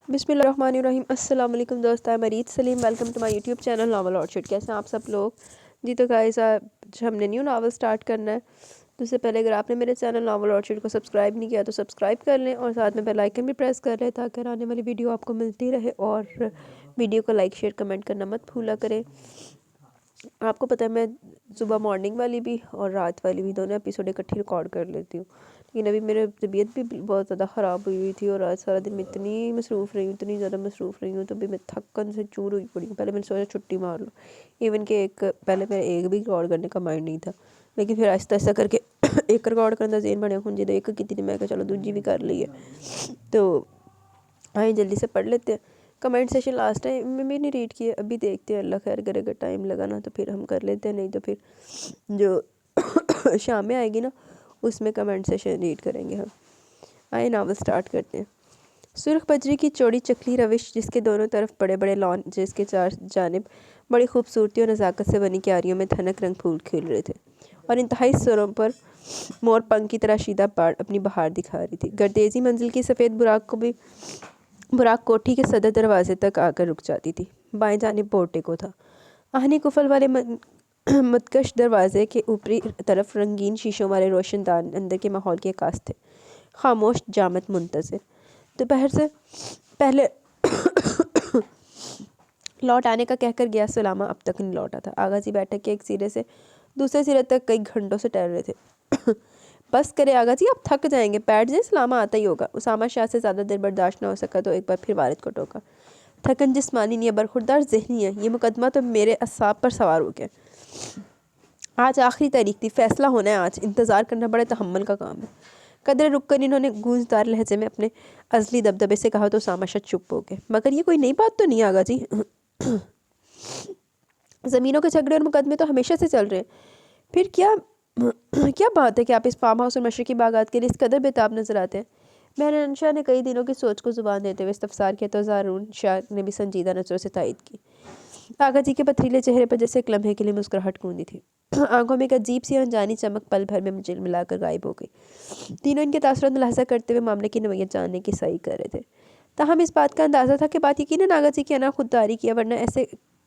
بسم اللہ الرحمن الرحیم۔ السلام علیکم دوست، Mureed Saleem, welcome to my YouTube channel Novel Orchard. کیسے ہیں آپ سب لوگ؟ جی تو گائز آج ہم نے نیو ناول سٹارٹ کرنا ہے، تو اس سے پہلے اگر آپ نے میرے چینل ناول آرچرڈ کو سبسکرائب نہیں کیا تو سبسکرائب کر لیں، اور ساتھ میں بیل آئیکن بھی پریس کر لیں تاکہ آنے والی ویڈیو آپ کو ملتی رہے، اور ویڈیو کو لائک شیئر کمنٹ کرنا مت بھولا کریں۔ آپ کو پتہ ہے میں صبح مارننگ والی بھی اور رات والی بھی دونوں ایپیسوڈ اکٹھی ریکارڈ کر لیتی ہوں، لیکن ابھی میرے طبیعت بھی بہت زیادہ خراب ہوئی تھی، اور آج سارا دن میں اتنی مصروف رہی ہوں، اتنی زیادہ مصروف رہی ہوں، تو ابھی میں تھکن سے چور ہوئی پڑی ہوں۔ پہلے میں نے سوچا چھٹی مار لوں، ایون کہ پہلے میرا ایک بھی ریکارڈ کرنے کا مائنڈ نہیں تھا، لیکن پھر آہستہ آہستہ کر کے ایک ریکارڈ کرنے کا ذہن بنے ہوں، ایک کی تھی میں کہ چلو دوسری بھی کر لی ہے، تو آئیں جلدی سے پڑھ لیتے ہیں۔ کمنٹ سیشن لاسٹ ٹائم میں بھی نہیں ریڈ کیے، ابھی دیکھتے ہیں، اللہ خیر کرے، اگر ٹائم لگا نا تو پھر ہم کر لیتے ہیں، نہیں تو پھر جو شام میں آئے گی نا اس میں کمنٹ سیشن ریڈ کریں گے ہم۔ آئے ناول سٹارٹ کرتے ہیں۔ سرخ بجری کی چوڑی چکلی روش، جس کے دونوں طرف بڑے بڑے لان، جس کے چار جانب بڑی خوبصورتی اور نزاکت سے بنی کیاریوں میں تھنک رنگ پھول کھل رہے تھے، اور انتہائی سروں پر مور پنکھ کی طرح شیدہ پہاڑ اپنی بہار دکھا رہی تھی۔ گردیزی منزل کی سفید براق کوٹھی کے صدر دروازے تک آ کر رک جاتی تھی۔ بائیں جانب پورٹیکو تھا۔ آہنی قفل والے مدکش دروازے کے اوپری طرف رنگین شیشوں والے روشن دان اندر کے ماحول کے عکاس تھے، خاموش، جامد، منتظر۔ دوپہر سے پہلے لوٹ آنے کا کہہ کر گیا سلامہ اب تک نہیں لوٹا تھا۔ آغا جی بیٹھک کے ایک سرے سے دوسرے سرے تک کئی گھنٹوں سے ٹہل رہے تھے۔ بس کرے آغا جی، آپ تھک جائیں گے، بیٹھ جائیں، سلامہ آتا ہی ہوگا۔ اسامہ شاہ سے زیادہ دیر برداشت نہ ہو سکا تو ایک بار پھر والد کو ٹوکا۔ تھکن جسمانی نہیں ہے، برخوردار ذہنی ہے، یہ مقدمہ تو میرے اعصاب پر سوار ہو گیا۔ آج آخری تاریخ تھی، فیصلہ ہونا ہے آج، انتظار کرنا بڑے تحمل کا کام ہے۔ قدرے رک کر انہوں نے گونجدار لہجے میں اپنے ازلی دبدبے سے کہا تو اسامہ شاہ چپ ہو گئے۔ مگر یہ کوئی نئی بات تو نہیں آغا جی؟ زمینوں کے جھگڑے اور مقدمے تو ہمیشہ سے چل رہے ہیں، پھر کیا بات ہے کہ آپ اس فارم ہاؤس اور مشرقی باغات کے لیے اس قدر بےتاب نظر آتے ہیں؟ مہران شاہ نے کئی دنوں کی سوچ کو زبان دیتے ہوئے استفسار کیا تو زارون شاہ نے بھی سنجیدہ نظروں سے تائید کی۔ آغا جی کے پتھریلے چہرے پر جیسے ایک لمحے کے لیے مسکراہٹ گونجی تھی، آنکھوں میں ایک عجیب سی انجانی چمک پل بھر میں ملا کر غائب ہو گئی۔ تینوں ان کے تاثرات ملاحظہ کرتے ہوئے معاملے کی نوعیت جاننے کی سعی کر رہے تھے۔ تاہم اس بات کا اندازہ تھا کہ بات یقیناً آغا جی کی انا خودداری کی ہے، ورنہ ایسے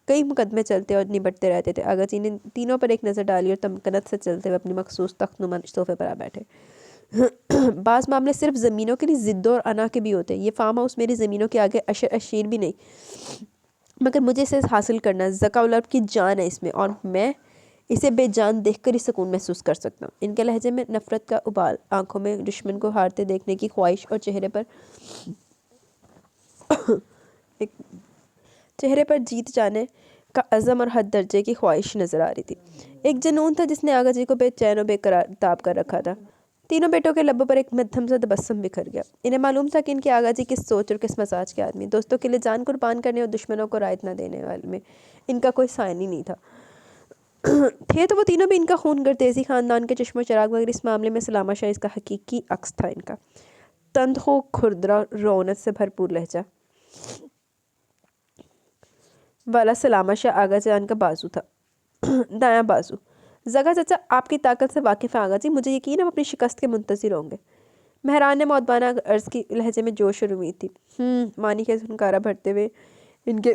کئی مقدمے چلتے اور نبٹتے رہتے تھے۔ آغا جی نے تینوں پر ایک نظر ڈالی اور تمکنت سے چلتے ہوئے اپنی مخصوص تخت نما صوفے پر آ بیٹھے۔ بعض معاملے صرف زمینوں کے لیے ضد اور انا کے بھی ہوتے ہیں۔ یہ فارم ہاؤس میری زمینوں کے آگے اشر اشیر بھی نہیں، مگر مجھے اسے حاصل کرنا ہے۔ زکا الارض کی جان ہے اس میں، اور میں اسے بے جان دیکھ کر ہی سکون محسوس کر سکتا ہوں۔ ان کے لہجے میں نفرت کا ابال، آنکھوں میں دشمن کو ہارتے دیکھنے کی خواہش، اور چہرے پر جیت جانے کا عزم اور حد درجے کی خواہش نظر آ رہی تھی۔ ایک جنون تھا جس نے آغا جی کو بے چین و بے قرار تاب کر رکھا تھا۔ تینوں بیٹوں کے لبوں پر ایک مدھم سا تبسم بکھر گیا۔ انہیں معلوم تھا کہ ان کے آغا جی کس سوچ اور کس مزاج کے آدمی، دوستوں کے لیے جان قربان کرنے اور دشمنوں کو رعایت نہ دینے والے میں ان کا کوئی ثانی نہیں تھا۔ تھے تو وہ تینوں بھی ان کا خون گردیزی خاندان کے چشم و چراغ، مگر اس معاملے میں سلامہ شاہ اس کا حقیقی عکس تھا۔ ان کا تندخو، کھردرا، رونت سے بھرپور لہجہ والا سلامہ شاہ آغا جان کا بازو تھا، دایاں بازو۔ زگا چچا، آپ کی طاقت سے واقف ہیں آغا جی، مجھے یقین ہے آپ اپنی شکست کے منتظر ہوں گے۔ مہران نے مؤدبانہ عرض کی، لہجے میں جوش اور امید تھی۔ مانی کے ہنکارا بھرتے ہوئے ان کے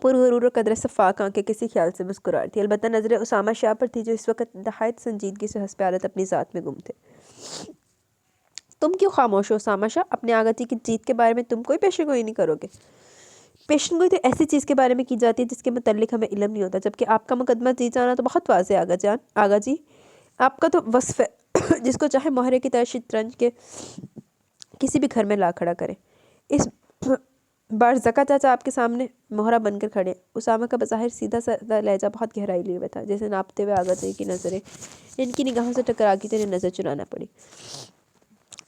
پرغرور اور قدرے شفاف آنکھیں کسی خیال سے مسکرا رہی تھی، البتہ نظریں اسامہ شاہ پر تھی جو اس وقت نہایت سنجیدگی سے حسب عادت اپنی ذات میں گم تھے۔ تم کیوں خاموش ہو اسامہ شاہ؟ اپنے آغا جی کی جیت کے بارے میں تم کوئی پیشن گوئی نہیں کرو گے؟ پیشن گوئی تو ایسی چیز کے بارے میں کی جاتی ہے جس کے متعلق ہمیں علم نہیں ہوتا، جبکہ آپ کا مقدمہ جیت جانا تو بہت واضح ہے آغا جی، آپ کا تو وصف ہے جس کو چاہے مہرے کی طرح شطرنج کے کسی بھی گھر میں لا کھڑا کرے۔ اس بار زکا چاچا آپ کے سامنے مہرہ بن کر کھڑے۔ اسامہ کا بظاہر سیدھا سادہ لہجہ بہت گہرائی لیے ہوئے تھا، جیسے ناپتے ہوئے آغا جی کی نظریں ان کی نگاہوں سے ٹکرا گئی تو انہیں نظر چرانا پڑی۔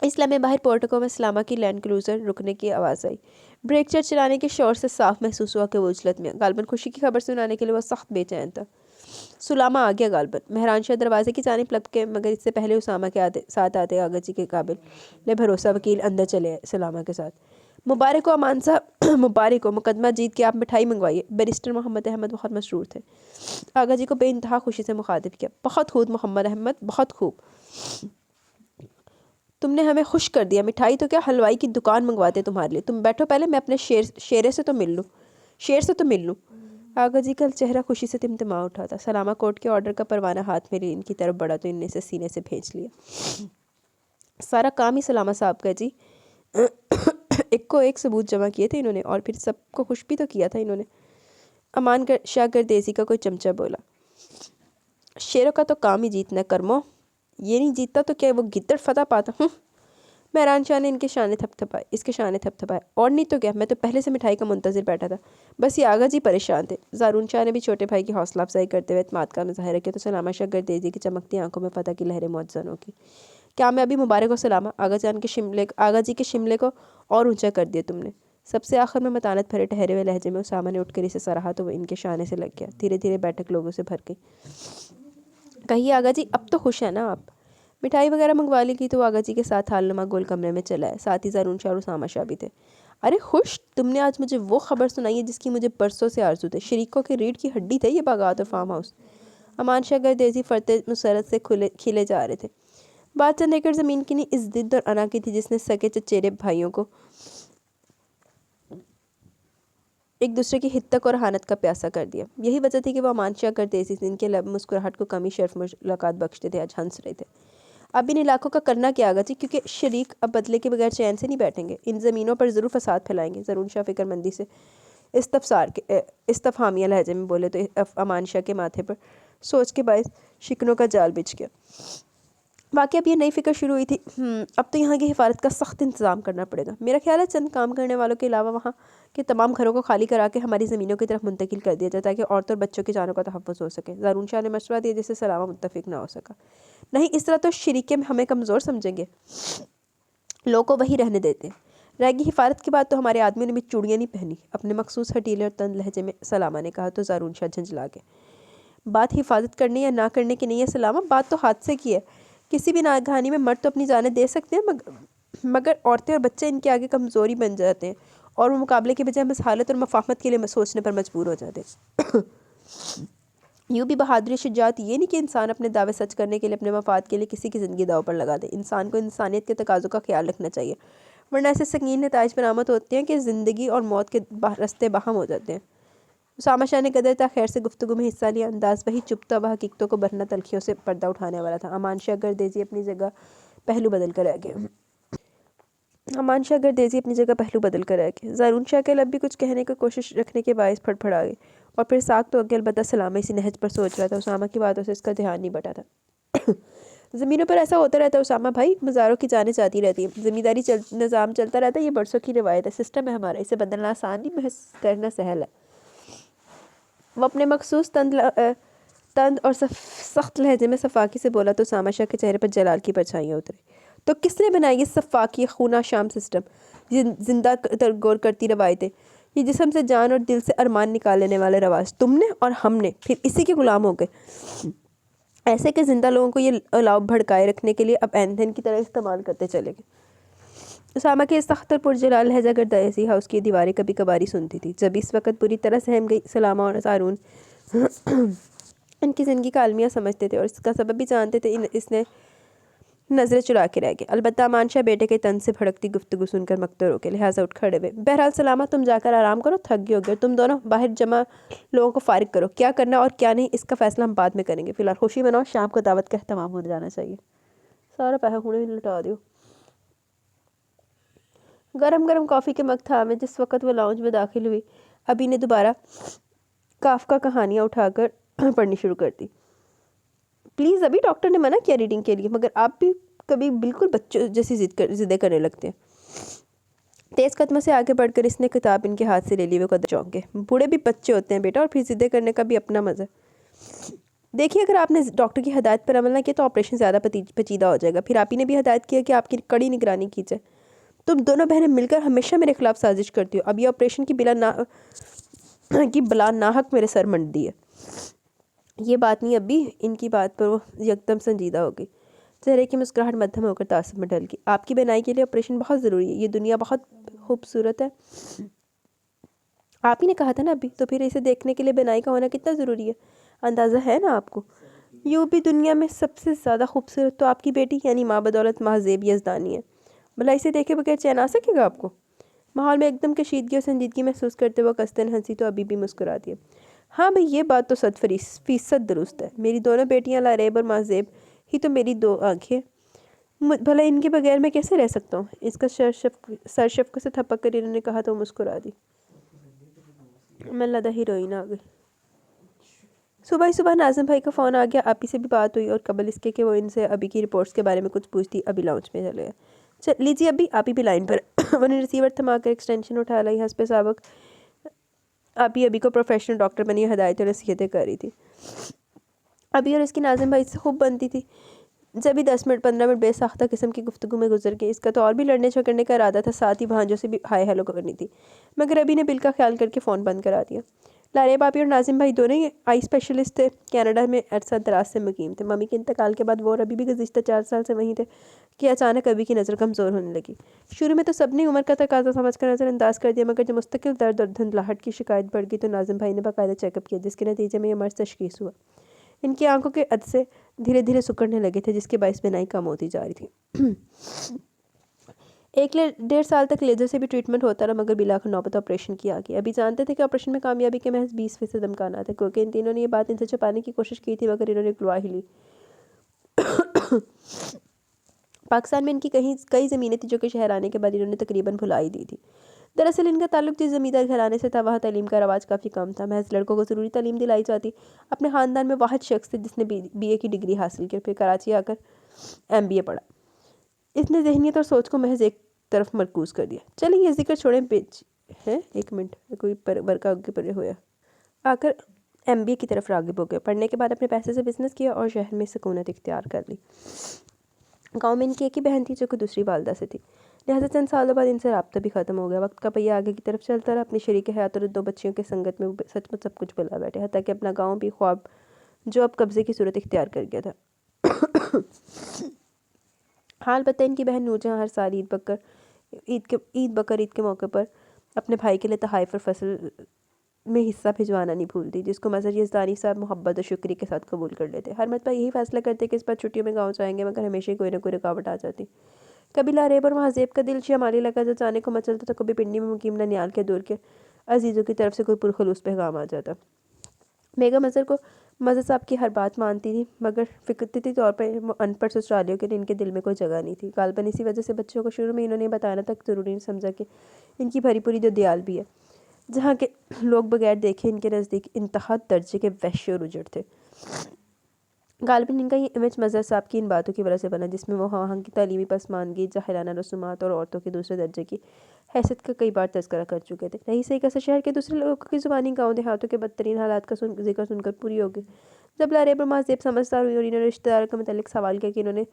اس لمحے باہر پورٹیکو میں سلامہ کی لینڈ کروزر رکنے کی آواز آئی۔ بریک چیئر چلانے کے شور سے صاف محسوس ہوا کہ وہ اجلت میں، غالباً خوشی کی خبر سنانے کے لیے وہ سخت بے چین تھا۔ سلامہ آ گیا غالباً۔ مہران شاہ دروازے کی جانب لپکے، مگر اس سے پہلے اسامہ کے ساتھ آتے آغا جی کے قابل بھروسہ وکیل اندر چلے سلامہ کے ساتھ۔ مبارک ہو امان صاحب، مبارک ہو، مقدمہ جیت کے آپ مٹھائی منگوائیے۔ بیرسٹر محمد احمد بہت مسرور تھے۔ آغا جی کو بے انتہا خوشی سے مخاطب کیا۔ بہت خوب محمد احمد، بہت خوب۔ تم نے ہمیں خوش کر دیا، مٹھائی تو کیا حلوائی کی دکان منگواتے تمہارے لیے۔ تم بیٹھو پہلے، میں اپنے شیر سے تو مل لوں۔ آغا جی کا چہرہ خوشی سے تمتما اٹھا تھا۔ سلامہ کورٹ کے آرڈر کا پروانہ ہاتھ میں ان کی طرف بڑھا تو ان نے اسے سینے سے بھینچ لیا۔ سارا کام ہی سلامہ صاحب کا جی، ایک کو ایک ثبوت جمع کیے تھے انہوں نے، اور پھر سب کو خوش بھی تو کیا تھا انہوں نے۔ امان شاہ گردیزی کا کوئی چمچہ بولا، شیروں کا تو کام ہی جیتنا ہے کرمو، یہ نہیں جیتتا تو کیا وہ گدڑ فتح پاتا ہوں۔ مہران شاہ نے اس کے شانے تھپ تھپائے، اور نہیں تو کیا، میں تو پہلے سے مٹھائی کا منتظر بیٹھا تھا، بس یہ آغا جی پریشان تھے۔ زارون شاہ نے بھی چھوٹے بھائی کی حوصلہ افزائی کرتے ہوئے اعتماد کا مظاہرہ کیا تو سلامہ شاہ گردیزی کی چمکتی آنکھوں میں فتح کی لہریں معجزہ ہو کی۔ کامیابی مبارک ہو سلامہ، آغا جی کے شملے کو اور اونچا کر دیا تم نے۔ سب سے آخر میں متانت بھرے ٹھہرے ہوئے لہجے میں اسامہ نے اٹھ کر اسے سراہا تو وہ ان کے شانے سے لگ گیا۔ دھیرے دھیرے بیٹھک لوگوں سے بھر گئی۔ کہیے آغا جی، اب تو خوش ہیں نا آپ؟ مٹھائی وغیرہ منگوا لی کی تو آغا جی کے ساتھ حال نما گول کمرے میں چلا ہے، ساتھ ہی زارون شاہ اور اسامہ شاہ بھی تھے۔ ارے خوش، تم نے آج مجھے وہ خبر سنائی ہے جس کی مجھے برسوں سے آرزو تھے، شریکوں کے ریڑھ کی ہڈی تھے یہ باغات اور فارم ہاؤس۔ امان شاہ گردیزی فرتے مسرت سے کھلے جا رہے تھے۔ بات چند ایکڑ زمین کی نہیں، اس ضد اور انا کی تھی جس نے سگے چچیرے بھائیوں کو ایک دوسرے کی ہت تک اور اہانت کا پیاسا کر دیا۔ یہی وجہ تھی کہ وہ امان شاہ گردیزی جن کے لب مسکراہٹ کو کمی شرف ملاقات بخشتے تھے آج ہنس رہے تھے۔ اب ان علاقوں کا کرنا کیا آگا جی، کیونکہ شریک اب بدلے کے بغیر چین سے نہیں بیٹھیں گے، ان زمینوں پر ضرور فساد پھیلائیں گے۔ زارون شاہ فکر مندی سے استفہامیہ لہجے میں بولے تو امان شاہ کے ماتھے پر سوچ کے باعث شکنوں کا جال بچھ گیا۔ واقعی اب یہ نئی فکر شروع ہوئی تھی، اب تو یہاں کی حفاظت کا سخت انتظام کرنا پڑے گا۔ میرا خیال ہے چند کام کرنے والوں کے علاوہ وہاں کے تمام گھروں کو خالی کرا کے ہماری زمینوں کی طرف منتقل کر دیا جائے تاکہ عورتوں اور بچوں کی جانوں کا تحفظ ہو سکے۔ زارون شاہ نے مشورہ دیا جس سے سلامہ متفق نہ ہو سکا۔ نہیں، اس طرح تو شریکیں ہمیں کمزور سمجھیں گے، لوگ کو وہی رہنے دیتے ہیں۔ رہ گی حفاظت کی بات تو ہمارے آدمیوں نے بھی چوڑیاں نہیں پہنی، اپنے مخصوص ہٹیلے اور تند لہجے میں سلامہ نے کہا تو زارون شاہ جھنجھلا گئے۔ بات حفاظت کرنے یا نہ کرنے کی نہیں ہے سلامہ، بات تو حادثے کی ہے۔ کسی بھی ناگہانی میں مرد تو اپنی جانیں دے سکتے ہیں، مگر عورتیں اور بچے ان کے آگے کمزوری بن جاتے ہیں اور وہ مقابلے کے بجائے مصالحت اور مفاہمت کے لیے سوچنے پر مجبور ہو جاتے ہیں۔ یوں بھی بہادری شجاعت یہ نہیں کہ انسان اپنے دعوے سچ کرنے کے لیے اپنے مفاد کے لیے کسی کی زندگی داؤ پر لگا دے۔ انسان کو انسانیت کے تقاضوں کا خیال رکھنا چاہیے، ورنہ ایسے سنگین نتائج برآمد ہوتے ہیں کہ زندگی اور موت کے رستے باہم ہو جاتے ہیں۔ اسامہ شاہ نے قدر تاخیر سے گفتگو میں حصہ لیا، انداز وہی چپ تھا، وہ حقیقتوں کو برہنہ تلخیوں سے پردہ اٹھانے والا تھا۔ امان شاہ گردیزی اپنی جگہ پہلو بدل کر رہ گئے۔ زارون شاہ کے لب بھی کچھ کہنے کی کوشش رکھنے کے باعث پھڑپڑا گئے، اور پھر ساکھ تو اگے البتہ سلامہ اسی نہج پر سوچ رہا تھا، اسامہ کی باتوں سے اس کا دھیان نہیں بٹا تھا۔ زمینوں پر ایسا ہوتا رہتا ہے اسامہ بھائی، مزاروں کی جانیں جاتی رہتی ہیں، زمینداری نظام چلتا رہتا ہے، یہ برسوں کی روایت ہے، سسٹم ہے ہمارا، اسے بدلنا آسان نہیں، محض کرنا سہل ہے۔ وہ اپنے مخصوص تند اور سخت لہجے میں صفاقی سے بولا تو اسامہ شاہ کے چہرے پر جلال کی پرچھائیاں اتری۔ تو کس نے بنائی یہ صفاقی خونہ شام سسٹم، زندہ غور کرتی روایتیں، یہ جسم سے جان اور دل سے ارمان نکال لینے والے رواج؟ تم نے اور ہم نے، پھر اسی کے غلام ہو گئے، ایسے کہ زندہ لوگوں کو یہ الاؤ بھڑکائے رکھنے کے لیے اب ایندھن کی طرح استعمال کرتے چلے گئے۔ اسامہ کے سخت اور پرجلال لہجہ گردیزی ہاؤس کی دیواریں کبھی کبھاری سنتی تھی، جب اس وقت بری طرح سہم گئی۔ سلامہ اور زارون ان کی زندگی کا المیہ سمجھتے تھے اور اس کا سبب بھی جانتے تھے، اس نے نظریں چرا کے رہ گئے۔ البتہ امان شاہ بیٹے کے تن سے بھڑکتی گفتگو سن کر مکتور ہو گئے، لہٰذا اٹھ کھڑے ہوئے۔ بہرحال سلامہ، تم جا کر آرام کرو، تھک گئے ہو گے، تم دونوں باہر جمع لوگوں کو فارغ کرو، کیا کرنا اور کیا نہیں اس کا فیصلہ ہم بعد میں کریں گے، فی الحال خوشی مناؤ، شام کو دعوت کا اہتمام ہو جانا چاہیے۔ سارا پیسہ ہونے لٹا دیو۔ گرم گرم کافی کے مگ تھا میں جس وقت وہ لاؤنج میں داخل ہوئی، ابھی نے دوبارہ کافکا کہانیاں اٹھا کر پڑھنی شروع کر دی۔ پلیز، ابھی ڈاکٹر نے منع کیا ریڈنگ کے لیے، مگر آپ بھی کبھی بالکل بچوں جیسی ضدیں کرنے لگتے ہیں۔ تیز قدموں سے آگے بڑھ کر اس نے کتاب ان کے ہاتھ سے لے لی، وہ قدر چونک گئے۔ بوڑھے بھی بچے ہوتے ہیں بیٹا، اور پھر ضدیں کرنے کا بھی اپنا مزہ۔ دیکھیے، اگر آپ نے ڈاکٹر کی ہدایت پر عمل نہ کیا تو آپریشن زیادہ پیچیدہ ہو جائے گا، پھر آپ ہی نے بھی ہدایت کیا کہ آپ کی کڑی نگرانی کی جائے۔ تم دونوں بہنیں مل کر ہمیشہ میرے خلاف سازش کرتی ہو، اب یہ آپریشن کی بلا ناحق میرے سر منڈ دی ہے۔ یہ بات نہیں ابھی، ان کی بات پر وہ یکدم سنجیدہ ہو گئی، چہرے کی مسکراہٹ مدھم ہو کر تعصب میں ڈل گئی۔ آپ کی بینائی کے لیے آپریشن بہت ضروری ہے، یہ دنیا بہت خوبصورت ہے۔ آپ ہی نے کہا تھا نا ابھی، تو پھر اسے دیکھنے کے لیے بینائی کا ہونا کتنا ضروری ہے، اندازہ ہے نا آپ کو؟ یوں بھی دنیا میں سب سے زیادہ خوبصورت تو آپ کی بیٹی یعنی ماں بدولت مہذیب یزدانی ہے. بھلا اسے دیکھے بغیر چین آ سکے گا آپ کو؟ ماحول میں ایک دم کشیدگی اور سنجیدگی محسوس کرتے ہوئے قصدن ہنسی تو ابھی بھی مسکراتی ہے. ہاں بھئی یہ بات تو 100% درست ہے. میری دونوں بیٹیاں لاریب اور مہذیب ہی تو میری 2 آنکھیں. بھلا ان کے بغیر میں کیسے رہ سکتا ہوں؟ اس کا سر شفقت سے تھپک کر انہوں نے کہا تو مسکرا دی. میں لدا ہیروئن آ گئی. صبح ہی صبح ناظم بھائی کا فون آ گیا. آپی سے بھی بات ہوئی اور قبل اس کے وہ ان سے ابھی کی رپورٹس کے بارے میں کچھ پوچھتی. ابھی لاؤنج میں چلے گئے. لیجیے ابھی آپی بھی لائن پر. وہ نے ریسیور تھما کر ایکسٹینشن اٹھا لائی. حسب سابق ابھی کو پروفیشنل ڈاکٹر بنی ہدایتیں اور نصیحتیں کر رہی تھی. ابھی اور اس کی ناظم بھائی سے خوب بنتی تھی. جب بھی 10 منٹ 15 منٹ بے ساختہ قسم کی گفتگو میں گزر گئے. اس کا تو اور بھی لڑنے جھگڑنے کا ارادہ تھا. ساتھ ہی بھانجوں سے بھی ہائے ہیلو کرنی تھی. مگر ابھی نے بل کا خیال کر کے فون بند کرا دیا. لاریب آپی اور ناظم بھائی دونوں ہی آئی اسپیشلسٹ تھے. کینیڈا میں عرصہ دراز سے مقیم تھے. ممی کے انتقال کے بعد وہ اور ابھی بھی گزشتہ 4 سال سے وہیں تھے کہ اچانک ابھی کی نظر کمزور ہونے لگی. شروع میں تو سب نے عمر کا تقاضا سمجھ کر نظر انداز کر دیا. مگر جب مستقل درد اور دھندلاہٹ کی شکایت بڑھ گئی تو ناظم بھائی نے باقاعدہ چیک اپ کیا جس کے نتیجے میں یہ مرض تشخیص ہوا. ان کی آنکھوں کے عدسے دھیرے دھیرے سکڑنے لگے تھے جس کے باعث بینائی کم ہوتی جا رہی تھی. 1.5 سال تک لیزر سے بھی ٹریٹمنٹ ہوتا رہا مگر بلاخر نوبت آپریشن کی آ گئی. ابھی جانتے تھے کہ آپریشن میں کامیابی کے محض 20% امکانات ہیں کیونکہ ان تینوں نے یہ بات ان سے چھپانے کی کوشش کی تھی مگر انہوں نے گلوا ہی لی. پاکستان میں ان کی کئی زمینیں تھیں جو کہ شہر آنے کے بعد انہوں نے تقریباً بھلا ہی دی تھی. دراصل ان کا تعلق جس زمیندار گھرانے سے تھا وہاں تعلیم کا رواج کافی کم تھا. محض لڑکوں کو ضروری تعلیم دلائی جاتی. اپنے خاندان میں واحد شخص تھے جس نے BA کی ڈگری حاصل کی. پھر کراچی آ کر MBA پڑھا. اس نے ذہنیت اور سوچ کو محض ایک طرف مرکوز کر دیا. چلیں یہ ذکر چھوڑیں. ایک منٹ کوئی برقع آگے پڑے ہویا آ کر MBA کی طرف راغب ہو گئے. پڑھنے کے بعد اپنے پیسے سے بزنس کیا اور شہر میں سکونت اختیار کر لی. گاؤں میں ان کی ایک ہی بہن تھی جو کہ دوسری والدہ سے تھی. لہٰذا چند سالوں بعد ان سے رابطہ بھی ختم ہو گیا. وقت کا پہیہ آگے کی طرف چلتا رہا. اپنی شریک حیات اور 2 بچیوں کے سنگت میں سچ مچ سب کچھ بھلا بیٹھے حتیٰ کہ اپنا گاؤں بھی خواب جو اب قبضے کی صورت اختیار کر گیا تھا. حال بتائیں ان کی بہن نورجہاں ہر سال عید کے موقع پر اپنے بھائی کے لیے تحائف اور فصل میں حصہ بھجوانا نہیں بھولتی جس کو مظہر یزدانی صاحب محبت اور شکریہ کے ساتھ قبول کر لیتے. ہر مرتبہ یہی فیصلہ کرتے کہ اس بار چھٹیوں میں گاؤں جائیں گے مگر ہمیشہ کوئی نہ کوئی رکاوٹ آ جاتی. کبھی لاریب اور مہذیب کا دل شمالی علاقہ جانے کو مچلتا تو کبھی پنڈی میں مقیم ننیال کے دور کے عزیزوں کی طرف سے کوئی پرخلوص پیغام آ جاتا. بیگم اظہر کو مظہر صاحب کی ہر بات مانتی تھی مگر فطرتی طور پر ان پڑھ سسرالیوں کے لیے ان کے دل میں کوئی جگہ نہیں تھی. غالباً اسی وجہ سے بچوں کو شروع میں انہوں نے بتانا تک ضروری نہیں سمجھا کہ ان کی بھری پوری دیال بھی ہے جہاں کے لوگ بغیر دیکھے ان کے نزدیک انتہا درجے کے وحشی اور اجڑ تھے. غالباً ان کا یہ امیج مظہر صاحب کی ان باتوں کی وجہ سے بنا جس میں وہ وہاں کی تعلیمی پسماندگی جاہلانہ رسومات اور عورتوں کے دوسرے درجے کی حیثیت کا کئی بار تذکرہ کر چکے تھے. رہی صحیح کسر شہر کے دوسرے لوگوں کی زبانی گاؤں دیہاتوں کے بدترین حالات کا ذکر سن کر پوری ہو گئی. جب لاریب اور مہذیب سمجھدار ہوئی اور انہوں نے رشتہ داروں کے متعلق سوال کیا کہ انہوں نے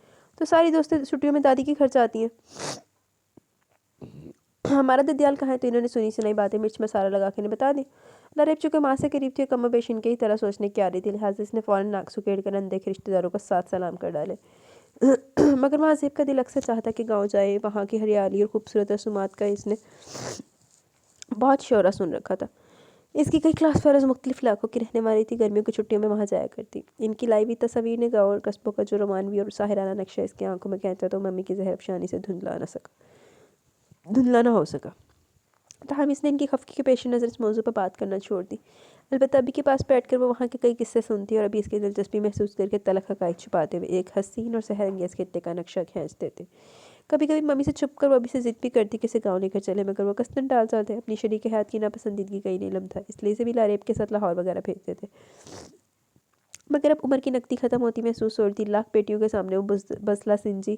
تو ساری دوستیں چھٹیوں میں دادی کی گھر جاتی ہیں ہمارا ددیال کہاں ہے تو انہوں نے سنی سنائی باتیں مرچ مسالہ لگا کے انہیں بتا دی. لاریب چونکہ ماں سے قریب تھی کم و بیش ان کے ہی طرح سوچنے کی آ رہی تھی لہٰذا اس نے فوراً ناک سکیڑ کر اندیکھے رشتہ داروں کو ساتھ سلام کر ڈالے. مگر مہذیب کا دل اکثر چاہتا کہ گاؤں جائے. وہاں کی ہریالی اور خوبصورت رسومات کا اس نے بہت شعرہ سن رکھا تھا. اس کی کئی کلاس فیلوز مختلف علاقوں کی رہنے والی تھی. گرمیوں کی چھٹیوں میں وہاں جایا کرتی. ان کی لائی ہوئی تصاویر نے گاؤں اور قصبوں کا جو رومانوی اور ساحرانہ نقشہ اس کی آنکھوں میں کھینچا تو ممی کی زہر افشانی سے دھندلا نہ ہو سکا. تاہم اس نے ان کی خفگی کے پیش نظر اس موضوع پر بات کرنا چھوڑ دی. البتہ ابھی کے پاس بیٹھ کر وہ وہاں کے کئی قصے سنتی اور ابھی اس کی دلچسپی محسوس کر کے تلخ حقائق چھپاتے ہوئے ایک حسین اور سحر انگیز خطے کا نقشہ کھینچ دیتے. کبھی کبھی ممی سے چھپ کر وہ ابھی سے ضد بھی کرتی کہ اسے گاؤں لے کر چلے مگر وہ قصداً ٹال جاتے. اپنی شریک حیات کی ناپسندیدگی کا علم تھا اس لیے اسے بھی لاریب کے ساتھ لاہور وغیرہ بھیجتے تھے. مگر اب عمر کی نقدی ختم ہوتی محسوس ہوتی. لاکھ بیٹیوں کے سامنے وہ بسلا سنجی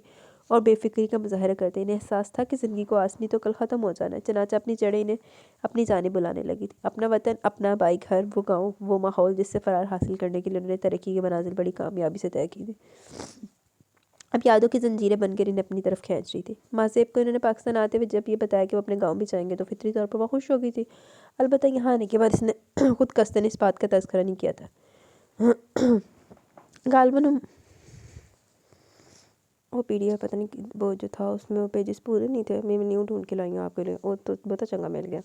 اور بے فکری کا مظاہرہ کرتے. انہیں احساس تھا کہ زندگی کو آسنی تو کل ختم ہو جانا ہے. چنانچہ اپنی جڑیں انہیں اپنی جانب بلانے لگی تھی. اپنا وطن اپنا بائی گھر وہ گاؤں وہ ماحول جس سے فرار حاصل کرنے کے لیے انہوں نے ترقی کے منازل بڑی کامیابی سے طے کی تھی اب یادوں کی زنجیریں بن کر انہیں اپنی طرف کھینچ رہی تھی. مہذیب کو انہوں نے پاکستان آتے ہوئے جب یہ بتایا کہ وہ اپنے گاؤں بھی جائیں گے تو فطری طور پر وہ خوش ہو گئی تھی. البتہ یہاں آنے کے بعد اس نے خود قصداً اس بات کا تذکرہ نہیں کیا تھا. غالباً وہ PDF پتہ نہیں وہ جو تھا اس میں وہ پیجز پورے نہیں تھے. میں نیو ڈھونڈ کے لائی ہوں آپ کے لیے. وہ تو بہت چنگا مل گیا.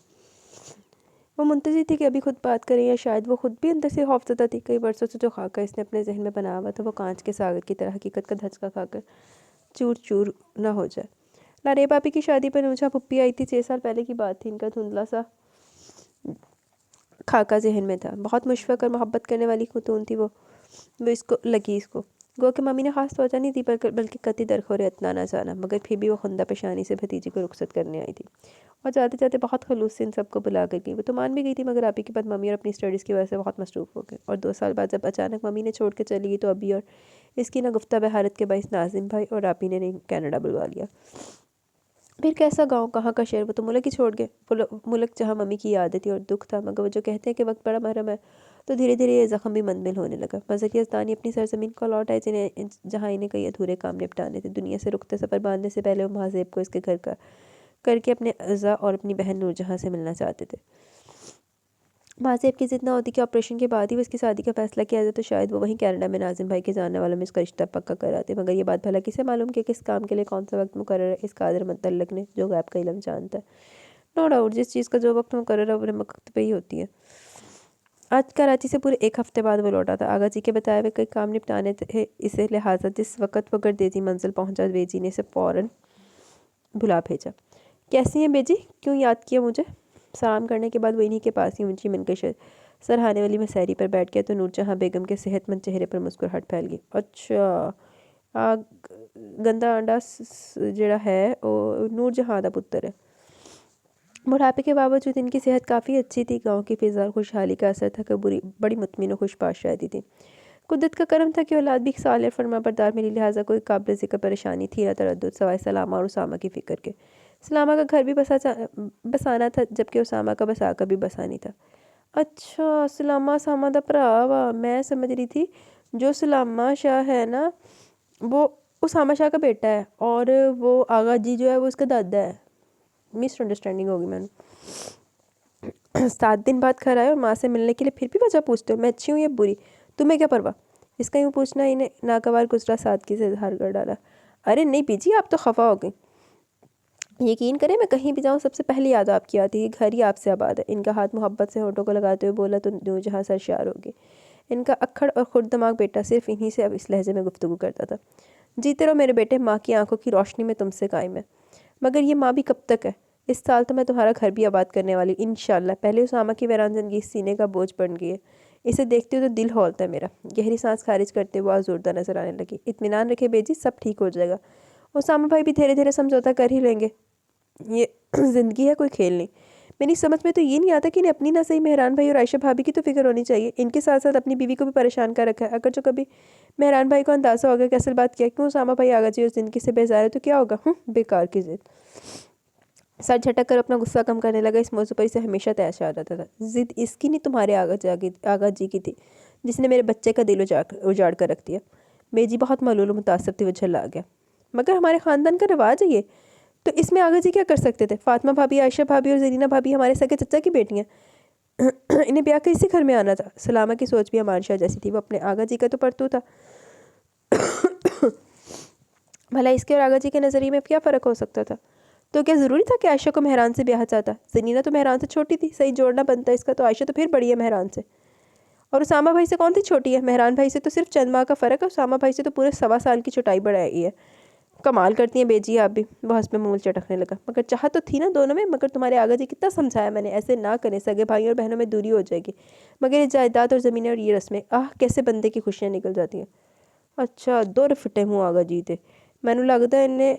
وہ منتظر تھی کہ ابھی خود بات کریں یا شاید وہ خود بھی اندر سے خوفزدہ تھی. کئی برسوں سے جو خاکہ اس نے اپنے ذہن میں بنا ہوا تھا وہ کانچ کے ساغر کی طرح حقیقت کا دھچکا کھا کر چور چور نہ ہو جائے. لاریب آپی کی شادی پر نوشا پھپھی آئی تھی. 6 سال پہلے کی بات تھی. ان کا دھندلا سا خاکہ ذہن میں تھا. بہت مشفق اور محبت کرنے والی خاتون تھی وہ اس کو لگی اس کو. گو کہ ممی نے خاص توجہ نہیں دی بلکہ قطعی درخور اتنا نہ جانا. مگر پھر بھی وہ خندہ پیشانی سے بھتیجی کو رخصت کرنے آئی تھی اور جاتے جاتے بہت خلوص سے ان سب کو بلا کر گئی. وہ تو مان بھی گئی تھی مگر آپی کے بعد ممی اور اپنی اسٹڈیز کی وجہ سے بہت مصروف ہو گئے. اور 2 سال بعد جب اچانک ممی نے چھوڑ کے چلی گئی تو ابھی اور اس کی نہ گفتہ بہارت کے باعث ناظم بھائی اور آپی نے کینیڈا بلوا لیا. پھر کیسا گاؤں کہاں کا شہر. وہ تو ملک ہی چھوڑ گئے. ملک جہاں ممی کی یادیں تھی اور دکھ تھا. مگر وہ جو کہتے ہیں کہ وقت بڑا محرم ہے تو دھیرے دھیرے یہ زخم بھی منمل ہونے لگا. مذہبی ازدانی اپنی سرزمین کو لوٹ آئے جہاں انہیں کئی ادھورے کام نپٹانے تھے. دنیا سے رختے سفر باندھنے سے پہلے وہ مہذیب کو اس کے گھر کا کر کے اپنے اعضاء اور اپنی بہن نور جہاں سے ملنا چاہتے تھے. مہذیب کی ضد نہ ہوتی کہ آپریشن کے بعد ہی وہ اس کی شادی کا فیصلہ کیا جائے تو شاید وہ وہیں کینیڈا میں ناظم بھائی کے جاننے والوں میں اس کا رشتہ پکا کراتے. مگر یہ بات بھلا کسے معلوم کہ کس کام کے لیے کون سا وقت مقرر ہے اس قادر متعلق نے جو غیب کا علم جانتا ہے. نو ڈاؤٹ جس چیز کا جو وقت مقرر ہے وہ وقت پہ ہی ہوتی ہے. آج کراچی سے پورے 1 ہفتے بعد وہ لوٹا تھا. آغا جی کے بتائے ہوئے کئی کام نپٹانے تھے اسے لہٰذا جس وقت وہ گردیزی منزل پہنچا بیجی نے اسے فوراً بلا بھیجا. کیسی ہیں بیجی؟ کیوں یاد کیا مجھے؟ سلام کرنے کے بعد وہ انہی کے پاس ہی اونچی منکش سرہانے والی مسیری پر بیٹھ گیا تو نور جہاں بیگم کے صحت مند چہرے پر مسکراہٹ پھیل گئی. اچھا گندا آنڈا جڑا ہے وہ نور جہاں دا پتر ہے. بڑھاپے کے باوجود ان کی صحت کافی اچھی تھی. گاؤں کی فضا اور خوشحالی کا اثر تھا کہ بڑی مطمئن و خوش باش رہتی تھی. قدرت کا کرم تھا کہ اولاد بھی صالح فرما بردار ملی لہٰذا کوئی قابل ذکر پریشانی تھی نہ تردد سوائے سلامہ اور اسامہ کی فکر کے. سلامہ کا گھر بھی بسانا تھا جبکہ اسامہ کا بسا کا بھی بسانی تھا. اچھا سلامہ اسامہ دا بھرا وا. میں سمجھ رہی تھی جو سلامہ شاہ ہے نا وہ اسامہ شاہ کا بیٹا ہے اور وہ آغا جی جو ہے وہ اس کا دادا ہے. مس انڈرسٹینڈنگ ہوگی میں نے. 7 دن بعد گھر آئے اور ماں سے ملنے کے لیے پھر بھی وجہ پوچھتے ہو. میں اچھی ہوں یا بری تمہیں کیا پرواہ. اس کا یوں پوچھنا انہیں ناگوار گزرا. سادگی سے اظہار کر ڈالا. ارے نہیں بیجی آپ تو خفا ہو گئی. یقین کریں میں کہیں بھی جاؤں سب سے پہلی یاد آپ کی آتی ہے. گھر ہی آپ سے آباد ہے. ان کا ہاتھ محبت سے ہونٹوں کو لگاتے ہوئے بولا تو نور جہاں سرشار ہوگی. ان کا اکھڑ اور خرد دماغ بیٹا صرف انہی سے اب اس لہجے میں گفتگو کرتا تھا. جیتے رہو میرے بیٹے. ماں کی آنکھوں کی روشنی میں تم سے قائم ہے. مگر یہ ماں بھی کب تک ہے. اس سال تو میں تمہارا گھر بھی آباد کرنے والی انشاءاللہ. پہلے اسامہ کی ویران زندگی سینے کا بوجھ بن گئی ہے. اسے دیکھتے ہو تو دل ہولتا ہے میرا. گہری سانس خارج کرتے ہوئے آزردہ نظر آنے لگی. اطمینان رکھے بیجی سب ٹھیک ہو جائے گا. اسامہ بھائی بھی دھیرے دھیرے سمجھوتا کر ہی لیں گے. یہ زندگی ہے کوئی کھیل نہیں. میری سمجھ میں تو یہ نہیں آتا کہ انہیں اپنی نہ صحیح مہران بھائی اور عائشہ بھابی کی تو فکر ہونی چاہیے. ان کے ساتھ ساتھ اپنی بیوی کو بھی پریشان کر رکھا ہے. اگر جو کبھی مہران بھائی کو اندازہ ہوگا کہ اصل بات کیا ہے کیوں اسامہ بھائی آغا جی اور زندگی سے بیزار ہے تو کیا ہوگا. بیکار کی ضد. سر جھٹک کر اپنا غصہ کم کرنے لگا. اس موضوع پر اسے ہمیشہ تیش آ جاتا تھا. ضد اس کی نہیں تمہارے آغا جی کی تھی جس نے میرے بچے کا دل اجاڑ کر رکھ دیا. بیجی بہت ملول و متاثر تھی. وہ جھلا گیا. مگر ہمارے خاندان کا رواج ہے یہ تو اس میں آغا جی کیا کر سکتے تھے. فاطمہ بھابی عائشہ بھابی اور زرینہ بھابی ہمارے سگے چچا کی بیٹی ہیں. انہیں بیاہ کے اسی گھر میں آنا تھا. سلامہ کی سوچ بھی امان شاہ جیسی تھی. وہ اپنے آغا جی کا تو پرتو تھا. بھلا اس کے اور آغا جی کے نظریے میں کیا فرق ہو سکتا تھا. تو کیا ضروری تھا کہ عائشہ کو مہران سے بیاہ چاہتا. زرینہ تو مہران سے چھوٹی تھی. صحیح جوڑنا بنتا اس کا تو عائشہ تو پھر بڑی ہے مہران سے. اور اسامہ بھائی سے کون سی چھوٹی ہے. مہران بھائی سے تو صرف چند ماہ کا فرق ہے. اسامہ بھائی سے تو پورے 1.25 سال کی چھوٹائی بڑھائی ہے. کمال کرتی ہیں بیجی آپ بھی. وہ ہنس میں منہ چٹکنے لگا. مگر چاہت تو تھی نا دونوں میں. مگر تمہارے آغا جی کتنا سمجھایا میں نے ایسے نہ کریں. سگے بھائیوں اور بہنوں میں دوری ہو جائے گی. مگر یہ جائیداد اور زمینیں اور یہ رسمیں کیسے بندے کی خوشیاں نکل جاتی ہیں. اچھا 2 فٹے منہ آغا جی تے. مینوں لگدا انہیں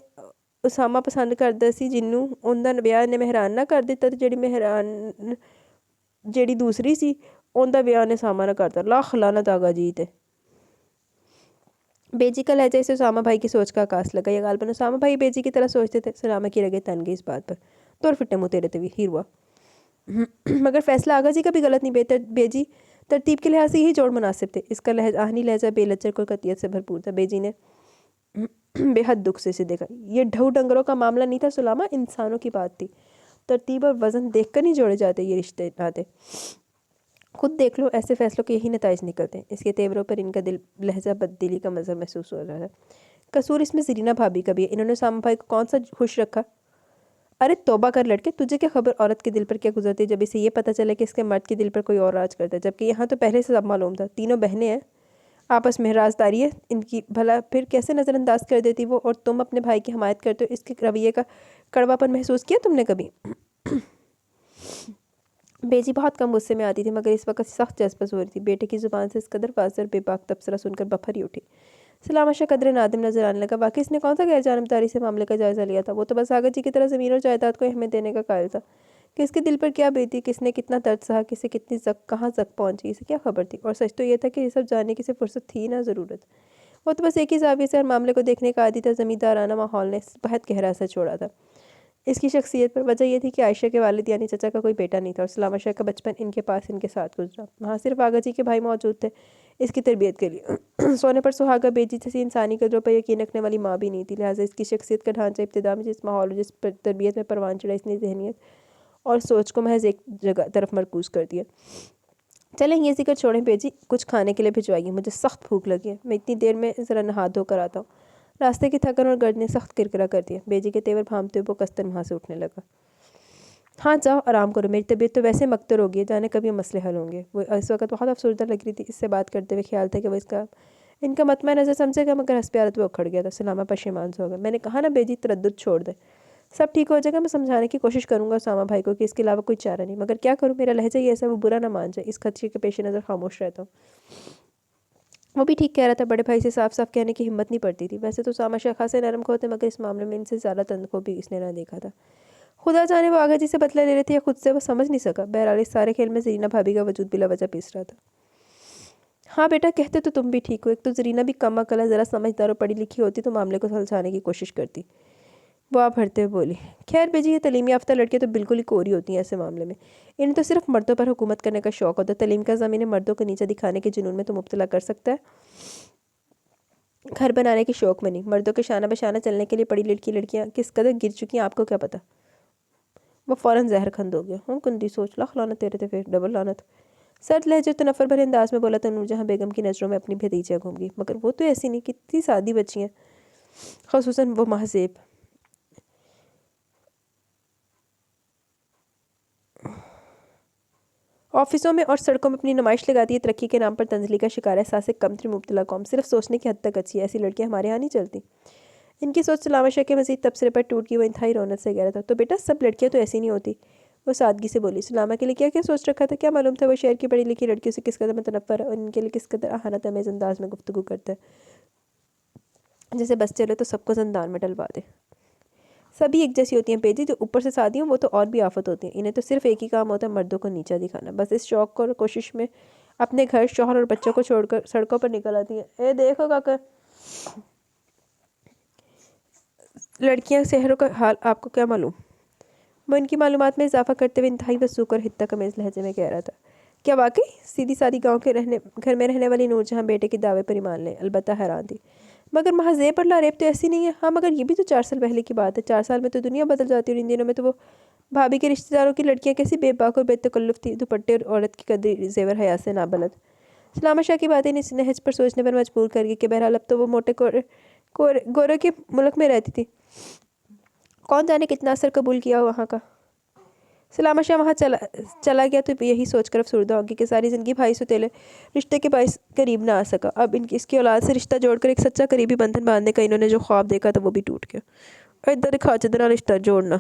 اسامہ پسند کردا سی جنوں اوندا بیاہ نے مہران نہ کر دتا تے جیڑی دوسری سی اوندا بیاہ نے اسامہ نہ کرتا. لاکھ لعنت آغا جی تے. بیجی کا لہجہ اسے اسامہ بھائی کی سوچ کا عکاس لگا. یہ غالباً اسامہ بھائی بیجی کی طرح سوچتے تھے. سلامہ کی رگیں تن گئی اس بات پر. 2 فٹے منہ تیرے تے بھی ہیر ہوا. مگر فیصلہ آغا جی کا بھی غلط نہیں. بیجی ترتیب کے لحاظ سے یہی جوڑ مناسب تھے. اس کا آہنی لہجہ بے لچک اور قطعیت سے بھرپور تھا. بیجی نے بے حد دکھ سے اسے دیکھا. یہ ڈھو ڈنگروں کا معاملہ نہیں تھا سلامہ. انسانوں کی بات تھی. ترتیب اور وزن دیکھ کر نہیں جوڑے جاتے یہ رشتے ناتے. خود دیکھ لو ایسے فیصلوں کے یہی نتائج نکلتے ہیں. اس کے تیوروں پر ان کا لہجہ بددلی کا مظہر محسوس ہو رہا ہے. قصور اس میں زرینہ بھابی کا بھی ہے. انہوں نے اسامہ بھائی کو کون سا خوش رکھا. ارے توبہ کر لڑکے، تجھے کیا خبر عورت کے دل پر کیا گزرتی ہے جب اسے یہ پتہ چلے کہ اس کے مرد کے دل پر کوئی اور راج کرتا ہے، جبکہ یہاں تو پہلے سے سب معلوم تھا۔ تینوں بہنیں ہیں، آپس میں رازداری ہے ان کی، بھلا پھر کیسے نظر انداز کر دیتی وہ؟ اور تم اپنے بھائی کی حمایت کرتے ہو، اس کے رویے کا کڑوا پن محسوس کیا تم نے کبھی؟ بیجی بہت کم غصے میں آتی تھی، مگر اس وقت سخت جذبہ ہو رہی تھی۔ بیٹے کی زبان سے اس قدر واضح اور بے باک تبصرہ سن کر بفر ہی اٹھی۔ سلامت شاہ قدرے نادم نظر آنے لگا۔ واقعی اس نے کون سا غیر جانبداری سے معاملے کا جائزہ لیا تھا؟ وہ تو بس آغا جی کی طرح زمین اور جائیداد کو اہمیت دینے کا قائل تھا۔ کہ اس کے دل پر کیا بیتی، کس نے کتنا درد سہا، کسے کتنی کہاں زک پہنچی، اسے کیا خبر تھی؟ اور سچ تو یہ تھا کہ یہ سب جاننے کی سے فرصت تھی نہ ضرورت۔ وہ تو بس ایک ہی زاویے سے ہر معاملے کو دیکھنے کا عادی تھا۔ زمیندارانہ ماحول نے بہت گہرا اثر چھوڑا تھا اس کی شخصیت پر۔ وجہ یہ تھی کہ عائشہ کے والد یعنی چچا کا کوئی بیٹا نہیں تھا، اور سلامت شاہ کا بچپن ان کے پاس ان کے ساتھ گزرا۔ وہاں صرف آغا جی کے بھائی موجود تھے اس کی تربیت کے لیے۔ سونے پر سہاگا بیجی جیسی انسانی قدروں پر یقین رکھنے والی ماں بھی نہیں تھی، لہٰذا اس کی شخصیت کا ڈھانچہ ابتدا میں جس ماحول اور جس تربیت میں پروان چڑھا، اس نے ذہنیت اور سوچ کو محض ایک جگہ طرف مرکوز کر دیا۔ چلیں یہ ذکر چھوڑیں بیجی، کچھ کھانے کے لیے بھجوائیے، مجھے سخت بھوک لگی ہے۔ میں اتنی دیر میں ذرا نہا دھو کر آتا ہوں۔ راستے کی تھکن اور گرد نے سخت کرکرا کر دیا۔ بیجی کے تیور بھانپتے ہوئے وہ کستن وہاں سے اٹھنے لگا۔ ہاں جاؤ آرام کرو، میری طبیعت تو ویسے مکتر ہوگی ہے، جانے کب یہ مسئلے حل ہوں گے۔ وہ اس وقت بہت افسردہ لگ رہی تھی۔ اس سے بات کرتے ہوئے خیال تھا کہ وہ ان کا مطمع نظر سمجھے گا، مگر ہنس پیارت وہ اکھڑ گیا تھا۔ سلامہ پشیمان سے ہو گیا۔ میں نے کہا نا بیجی، تردد چھوڑ دے، سب ٹھیک ہو جائے گا۔ میں سمجھانے کی کوشش کروں گا اسامہ بھائی کو کہ اس کے علاوہ کوئی چارہ نہیں، مگر کیا کروں، میرا لہجہ ہی ایسا وہ برا نہ مان جائے۔ اس خدشے کے پیش نظر خاموش رہتا ہوں۔ وہ بھی ٹھیک کہہ رہا تھا، بڑے بھائی سے صاف صاف کہنے کی ہمت نہیں پڑتی تھی۔ ویسے تو اسامہ شاہ خاصے نرم کو ہوتے، مگر اس معاملے میں ان سے زیادہ تند کو بھی اس نے نہ دیکھا تھا۔ خدا جانے وہ آغا جی سے بدلہ لے رہے تھے یا خود سے، وہ سمجھ نہیں سکا۔ بہرحال اس سارے کھیل میں زرینہ بھابی کا وجود بلا وجہ پیس رہا تھا۔ ہاں بیٹا، کہتے تو تم بھی ٹھیک ہو، ایک تو زرینہ بھی کم عقل ہے، ذرا سمجھدار اور پڑھی لکھی ہوتی تو معاملے کو سلجھانے کی کوشش کرتی۔ وہ آپ ہرتے ہوئے بولی، خیر بیجی، یہ تعلیم یافتہ لڑکیاں تو بالکل ہی کوری ہوتی ہیں ایسے معاملے میں۔ انہیں تو صرف مردوں پر حکومت کرنے کا شوق ہوتا ہے۔ تعلیم کا زمین مردوں کو نیچے دکھانے کے جنون میں تو مبتلا کر سکتا ہے، گھر بنانے کے شوق میں نہیں۔ مردوں کے شانہ بشانہ چلنے کے لیے پڑھی لڑکی لڑکیاں کس قدر گر چکی ہیں آپ کو کیا پتہ؟ وہ فوراً زہر کھند ہو گیا۔ گندی سوچ، لاکھ لعنت تیرے تھے، پھر ڈبل لعنت۔ سرد لہجے تو نفر بھرے انداز میں بولا تو نور جہاں بیگم کی نظروں میں اپنی بھتیجیاں گھوم گئی، مگر وہ تو ایسی نہیں، کتنی سادی بچی ہیں، خصوصاً وہ مہذیب۔ آفسوں میں اور سڑکوں میں اپنی نمائش لگاتی ہے، ترقی کے نام پر تنزلی کا شکار ہے، احساس کمتری مبتلا قوم، صرف سوچنے کی حد تک اچھی ہے، ایسی لڑکیاں ہمارے ہاں نہیں چلتی۔ ان کی سوچ سلامت شاہ کے مزید تبصرے پر ٹوٹ گئی۔ وہ انتہائی رونق سے کہہ رہا تھا، تو بیٹا سب لڑکیاں تو ایسی نہیں ہوتی۔ وہ سادگی سے بولی، سلامہ کے لیے کیا کیا سوچ رکھا تھا؟ کیا معلوم تھا وہ شہر کی پڑھی لکھی لڑکیوں سے کس قدر متنفر ہے اور ان کے لیے کس قدر اہانت آمیز انداز میں گفتگو کرتا ہے، جیسے بس چلے تو سب کو زندان میں ڈلوا دے۔ سبھی ایک جیسی ہوتی ہیں بیجی، جو اوپر سے سادی ہوں وہ تو اور بھی آفت ہوتی ہیں۔ انہیں تو صرف ایک ہی کام ہوتا ہے، مردوں کو نیچا دکھانا۔ بس اس شوق اور کوشش میں اپنے گھر، شوہر اور بچوں کو چھوڑ کر سڑکوں پر نکل آتی ہیں۔ اے دیکھو کاکا، لڑکیاں شہروں کا حال آپ کو کیا معلوم؟ وہ ان کی معلومات میں اضافہ کرتے ہوئے انتہائی وثوق اور حدت امیز لہجے میں کہہ رہا تھا۔ کیا واقعی؟ سیدھی سادی گاؤں کے گھر میں رہنے والی نور جہاں بیٹے کے دعوے پر ایمان لے، البتہ حیران تھی۔ مگر مہذیب اور لاریب تو ایسی نہیں ہے۔ ہاں مگر یہ بھی تو 4 سال پہلے کی بات ہے، 4 سال میں تو دنیا بدل جاتی ہے، اور ان دنوں میں تو وہ بھابی کے رشتہ داروں کی لڑکیاں کیسی بے باک اور بے تکلف تھی، دوپٹے اور عورت کی قدر زیور حیا سے نابلد۔ سلامت شاہ کی باتیں اس نہج پر سوچنے پر مجبور کر گئی کہ بہرحال اب تو وہ موٹے گورے کے ملک میں رہتی تھی، کون جانے کتنا اثر قبول کیا ہو وہاں کا۔ سلامت شاہ وہاں چلا گیا تو یہی سوچ کر افسردہ ہوگی کہ ساری زندگی بھائی ستیلے رشتے کے باعث قریب نہ آ سکا۔ اب اس کی اولاد سے رشتہ جوڑ کر ایک سچا قریبی بندھن باندھنے کا انہوں نے جو خواب دیکھا تھا وہ بھی ٹوٹ گیا، اور ادھر کھاچدرا رشتہ جوڑنا۔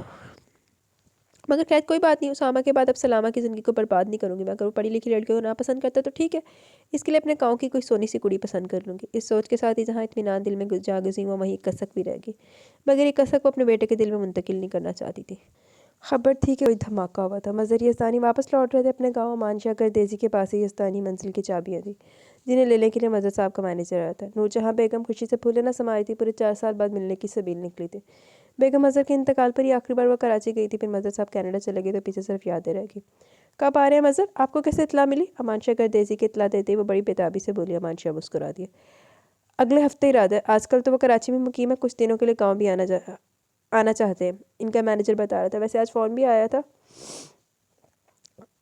مگر خیر کوئی بات نہیں، اسامہ کے بعد اب سلامہ کی زندگی کو برباد نہیں کروں گی میں۔ اگر وہ پڑھی لکھی لڑکیوں کو ناپسند کرتا تو ٹھیک ہے، اس کے لیے اپنے گاؤں کی کوئی سونی سی کڑی پسند کر لوں گی۔ اس سوچ کے ساتھ ہی جہاں اطمینان دل میں جا گزی وہ وہیں کسک بھی رہ گئی، مگر یہ کسک وہ اپنے بیٹے کے دل میں منتقل نہیں کرنا چاہتی تھی۔ خبر تھی کہ کوئی دھماکہ ہوا تھا۔ مظہر یزدانی واپس لوٹ رہے تھے اپنے گاؤں۔ امان شاہ گردیزی کے پاس ہی یزدانی منزل کی چابیاں تھیں، جنہیں لینے کے لیے مظہر صاحب کا مینیجر آیا تھا۔ نور جہاں بیگم خوشی سے پھولے نہ سما رہی تھی، پورے 4 سال بعد ملنے کی سبیل نکلی تھی۔ بیگم مظہر کے انتقال پر ہی آخری بار وہ کراچی گئی تھی، پھر مظہر صاحب کینیڈا چلے گئے تو پیچھے صرف یادیں رہ گئی۔ کب آ رہے ہیں مظہر؟ آپ کو کیسے اطلاع ملی؟ امان شاہ گردیزی کی اطلاع دیتے ہی وہ بڑی بےتابی سے بولی۔ امان شاہ مسکرا دیا۔ اگلے ہفتے ارادہ ہے، آج کل تو وہ کراچی میں مقیم ہے، کچھ دنوں کے لیے گاؤں بھی آنا چاہتے ہیں، ان کا مینیجر بتا رہا تھا۔ ویسے آج فون بھی آیا تھا،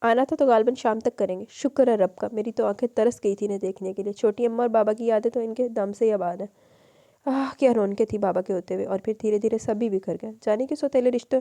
آنا تھا تو غالباً شام تک کریں گے۔ شکر ہے رب کا، میری تو آنکھیں ترس گئی تھی انہیں دیکھنے کے لیے۔ چھوٹی اماں اور بابا کی یادیں تو ان کے دم سے ہی آباد ہیں۔ کیا رونقیں تھی بابا کے ہوتے ہوئے، اور پھر دھیرے دھیرے سب بھی بکھر گئے۔ جانے کے سوتیلے رشتوں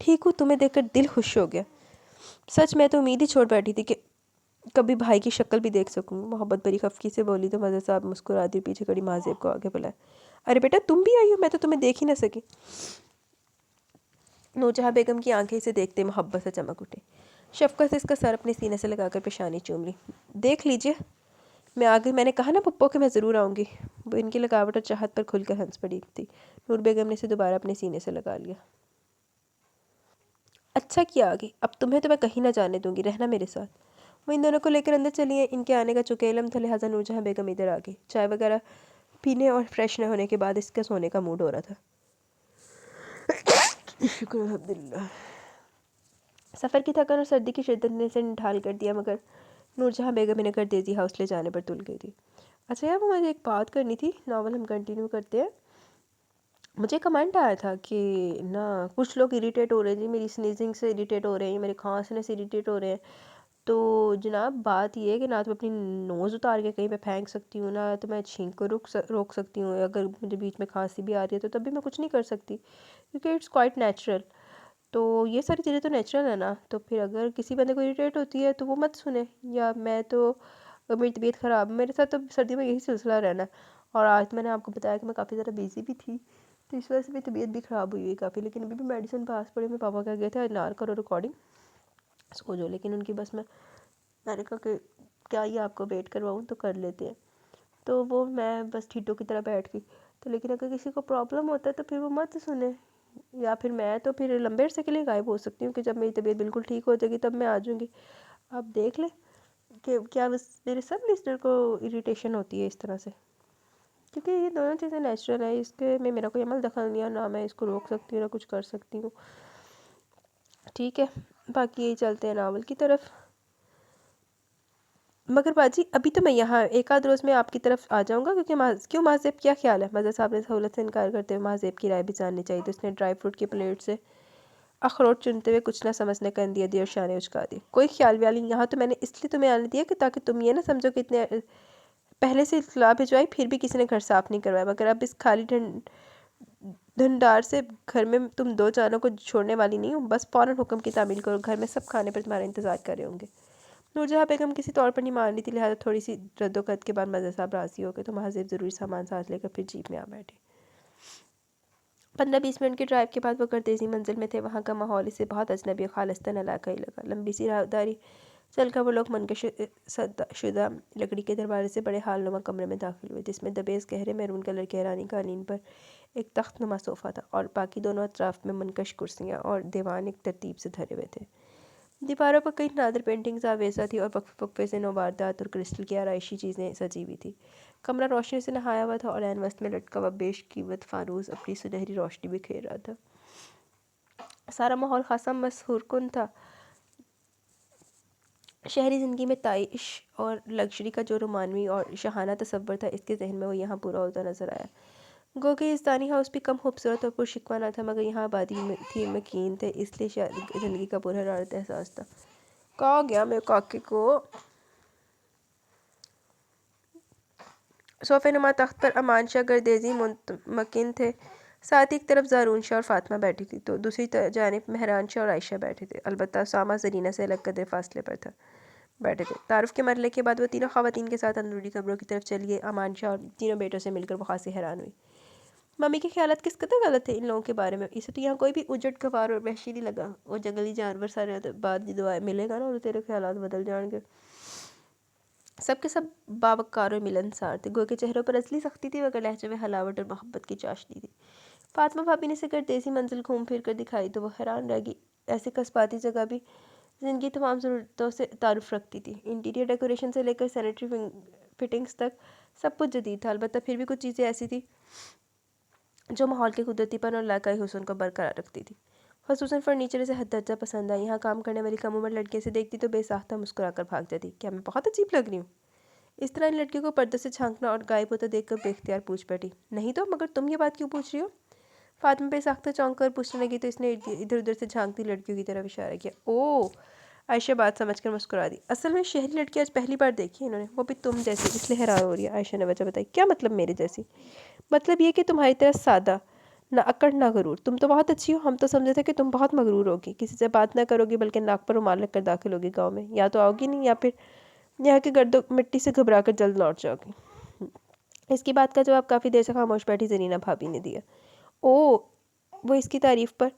ٹھیک ہوں، تمہیں دیکھ کر دل خوش ہو گیا۔ سچ میں تو امید ہی چھوڑ بیٹھی تھی کہ کبھی بھائی کی شکل بھی دیکھ سکوں۔ محبت بھری خفگی سے بولی تو مظہر صاحب مسکراتی پیچھے کھڑی ماں زیب کو آگے بلایا۔ ارے بیٹا تم بھی آئی ہو، میں تو تمہیں دیکھ ہی نہ سکی۔ نورجہاں بیگم کی آنکھیں اسے دیکھتے محبت سے چمک اٹھی۔ شفقت سے اس کا سر اپنے سینے سے لگا کر پیشانی چوم لی۔ دیکھ لیجئے میں آ گئی، میں نے کہا نا پپو کہ میں ضرور آؤں گی۔ وہ ان کی لگاوٹ اور چاہت پر کھل کر ہنس پڑی تھی۔ نور بیگم نے اسے دوبارہ اپنے سینے سے لگا لیا۔ اچھا کیا آگئی، اب تمہیں تو میں کہیں نہ جانے دوں گی، رہنا میرے ساتھ۔ وہ ان دونوں کو لے کر اندر چلی ہیں۔ ان کے آنے کا چونکہ علم تھا لہٰذا نورجہاں بیگم ادھر آ گئی۔ چائے وغیرہ پینے اور فریش نہ ہونے کے بعد اس کا سونے کا موڈ ہو رہا تھا۔ شکر الحمدللہ۔ سفر کی تھکن اور سردی کی شدت نے اسے نڈھال کر دیا، مگر نورجہاں بیگم انہیں کر دیزی ہاؤس لے جانے پر تل گئی تھی۔ اچھا یار وہ مجھے ایک بات کرنی تھی، ناول ہم کنٹینیو کرتے ہیں۔ مجھے کمنٹ آیا تھا کہ نا کچھ لوگ اریٹیٹ ہو رہے ہیں جی، میری سنیزنگ سے اریٹیٹ ہو رہے ہیں، میرے کھانسنے سے اریٹیٹ ہو رہے ہیں۔ تو جناب بات یہ ہے کہ نہ تو میں اپنی نوز اتار کے کہیں پہ پھینک سکتی ہوں، نہ تو میں چھینک کو روک سکتی ہوں، اگر مجھے بیچ میں کھانسی بھی آ رہی ہے تو تب بھی میں کچھ نہیں کر سکتی، کیونکہ اٹس کوائٹ نیچرل۔ تو یہ ساری چیزیں تو نیچرل ہے نا، تو پھر اگر کسی بندے کو اریٹیٹ ہوتی ہے تو وہ مت سنے، یا میں تو میری طبیعت خراب، میرے ساتھ تو سردی میں یہی سلسلہ رہنا ہے۔ اور آج میں نے آپ کو بتایا کہ میں کافی زیادہ بیزی بھی تھی، تو اس وجہ سے بھی طبیعت بھی خراب ہوئی کافی، لیکن ابھی بھی میڈیسن پاس پڑے، میں پاپا کہہ گئے تھے نار کرو ریکارڈنگ سو جو، لیکن ان کی بس میں نے کہا کہ کیا یہ آپ کو ویٹ کرواؤں تو کر لیتے ہیں، تو وہ میں بس ٹھیٹوں کی طرح بیٹھ گئی۔ تو لیکن اگر کسی کو پرابلم ہوتا ہے تو پھر وہ مت سنے، یا پھر میں تو پھر لمبے عرصے کے لیے غائب ہو سکتی ہوں، کہ جب میری طبیعت بالکل ٹھیک ہو جائے گی تب میں آ جاؤں گی۔ آپ دیکھ لیں کہ کیا میرے سب لسٹر کو اریٹیشن ہوتی ہے اس طرح سے، کیونکہ یہ دونوں چیزیں نیچرل ہیں، اس کے میں میرا کوئی عمل دخل نہیں ہے، نہ میں اس کو روک سکتی ہوں نہ کچھ کر سکتی ہوں۔ ٹھیک ہے، باقی یہی چلتے ہیں ناول کی طرف۔ مگر باجی ابھی تو میں یہاں ایک آدھ روز میں آپ کی طرف آ جاؤں گا، کیونکہ کیوں ماذیب کیا خیال ہے؟ مظہر صاحب نے سہولت سے انکار کرتے ہوئے ماذیب کی رائے بھی جاننی چاہیے، تو اس نے ڈرائی فروٹ کی پلیٹ سے اخروٹ چنتے ہوئے کچھ نہ سمجھنے کا اندیا دیا اور شانے اچکا دی۔ کوئی خیال ویال نہیں، یہاں تو میں نے اس لیے تمہیں آنے دیا کہ تاکہ تم یہ نہ سمجھو کہ اتنے پہلے سے اطلاع بھجوائی پھر بھی کسی نے گھر صاف نہیں کروایا، مگر اب اس خالی دھنڈار سے گھر میں تم دو جانوں کو چھوڑنے والی نہیں ہوں، بس فوراً حکم کی تعمیل کرو، گھر میں سب کھانے پر تمہارا انتظار کر رہے ہوں گے۔ نورجہاں بیگم کسی طور پر نہیں مان رہی تھی، لہٰذا تھوڑی سی رد و قت کے بعد مظہر صاحب راضی ہو گئے، تو مہذب ضروری سامان ساتھ لے کر پھر جیپ میں آ بیٹھے۔ 15-20 منٹ کے ڈرائیو کے بعد وہ گردیزی منزل میں تھے۔ وہاں کا ماحول اسے بہت اجنبی اور خالصتاً علاقائی لگا۔ لمبی سی راہداری چل کر وہ لوگ منقش شدہ لکڑی کے دروازے سے بڑے حال نما کمرے میں داخل ہوئے، جس میں دبیز گہرے میرون کلر کے ایرانی قالین پر ایک تخت نما صوفہ تھا، اور باقی دونوں اطراف میں منقش کرسیاں اور دیوان ایک ترتیب سے دھرے ہوئے تھے۔ دیواروں پر کئی نادر پینٹنگز آویزاں تھیں، اور وقفے وقفے سے نوادرات اور کرسٹل کی آرائشی چیزیں سجی ہوئی تھیں۔ کمرہ روشنی سے نہایا ہوا تھا، اور عین وسط میں لٹکا ہوا بیش قیمت فانوس اپنی سنہری روشنی بکھیر رہا تھا۔ سارا ماحول خاصا مسحور کن تھا۔ شہری زندگی میں طائش اور لگژری کا جو رومانوی اور شاہانہ تصور تھا، اس کے ذہن میں وہ یہاں پورا ہوتا نظر آیا۔ گو کہ یزدانی ہاؤس بھی کم خوبصورت اور پرشکوہ نہ تھا، مگر یہاں آبادی تھی، مکین تھے، اس لیے زندگی کا پرحرارت احساس تھا۔ کہا گیا میرے کاکے کو؟ صوفے نما تخت پر امان شاہ گردیزی مطمئن تھے، ساتھ ہی ایک طرف زارون شاہ اور فاطمہ بیٹھی تھی، تو دوسری جانب مہران شاہ اور عائشہ بیٹھے تھے، البتہ اسامہ زرینہ سے الگ قدر فاصلے پر بیٹھے تھے۔ تعارف کے مرحلے کے بعد وہ تینوں خواتین کے ساتھ اندرونی کمروں کی طرف چلی گئی۔ امان شاہ اور تینوں بیٹوں سے مل کر وہ خاصی حیران ہوئی۔ ممی کے خیالات کس قدر غلط تھے ان لوگوں کے بارے میں، اسے تو یہاں کوئی بھی اجڑ گوار اور وحشی نہیں لگا۔ وہ جنگلی جانور سارے بعد دعائیں ملے گا نا، اور تیرے خیالات بدل جائیں گے۔ سب کے سب باوقار اور ملنسار تھے، گو کے چہروں پر ازلی سختی تھی، مگر لہجے میں حلاوت اور محبت کی چاشنی تھی۔ فاطمہ بھابی نے اسے گردیزی منزل گھوم پھر کر دکھائی تو وہ حیران رہ گئی۔ ایسے قصباتی جگہ بھی زندگی تمام ضرورتوں سے تعارف رکھتی تھی۔ انٹیریئر ڈیکوریشن سے لے کر سینیٹری فٹنگز تک سب کچھ جدید تھا، البتہ پھر بھی کچھ چیزیں ایسی تھیں جو ماحول کے قدرتی پن اور علاقائی حسن کو برقرار رکھتی تھی۔ خصوصاً فرنیچر اسے حد درجہ پسند آئی۔ یہاں کام کرنے والی کم عمر لڑکیاں اسے دیکھتی تو بے ساختہ مسکرا کر بھاگ جاتی۔ کیا میں بہت عجیب لگ رہی ہوں؟ اس طرح ان لڑکیوں کو پردوں سے جھانکنا اور غائب ہوتا دیکھ کر بے اختیار پوچھ بیٹھی۔ نہیں تو، مگر تم یہ بات کیوں پوچھ رہی ہو؟ فاطمہ بے ساختہ چونک کر پوچھنے لگی، تو اس نے ادھر ادھر سے جھانکتی لڑکیوں کی طرف اشارہ کیا۔ اوہ! عائشہ بات سمجھ کر مسکرا دی۔ اصل میں شہری لڑکی آج پہلی بار دیکھی انہوں نے، وہ بھی تم جیسی، اس لیے حیران ہو رہی ہے۔ عائشہ نے وجہ بتائی۔ کیا مطلب میرے جیسی؟ مطلب یہ کہ تمہاری طرح سادہ، نہ اکڑ نہ غرور، تم تو بہت اچھی ہو، ہم تو سمجھے تھے کہ تم بہت مغرور ہوگی، کسی سے بات نہ کرو گی بلکہ ناک پر رومال رکھ کر داخل ہوگی گاؤں میں، یا تو آؤ گی نہیں یا پھر یہاں کی گرد و مٹی سے گھبرا کر جلد لوٹ جاؤ گی۔ اس کی بات کا جواب کافی دیر سے خاموش بیٹھی زرینہ بھابی نے دیا۔ او، وہ اس کی تعریف پر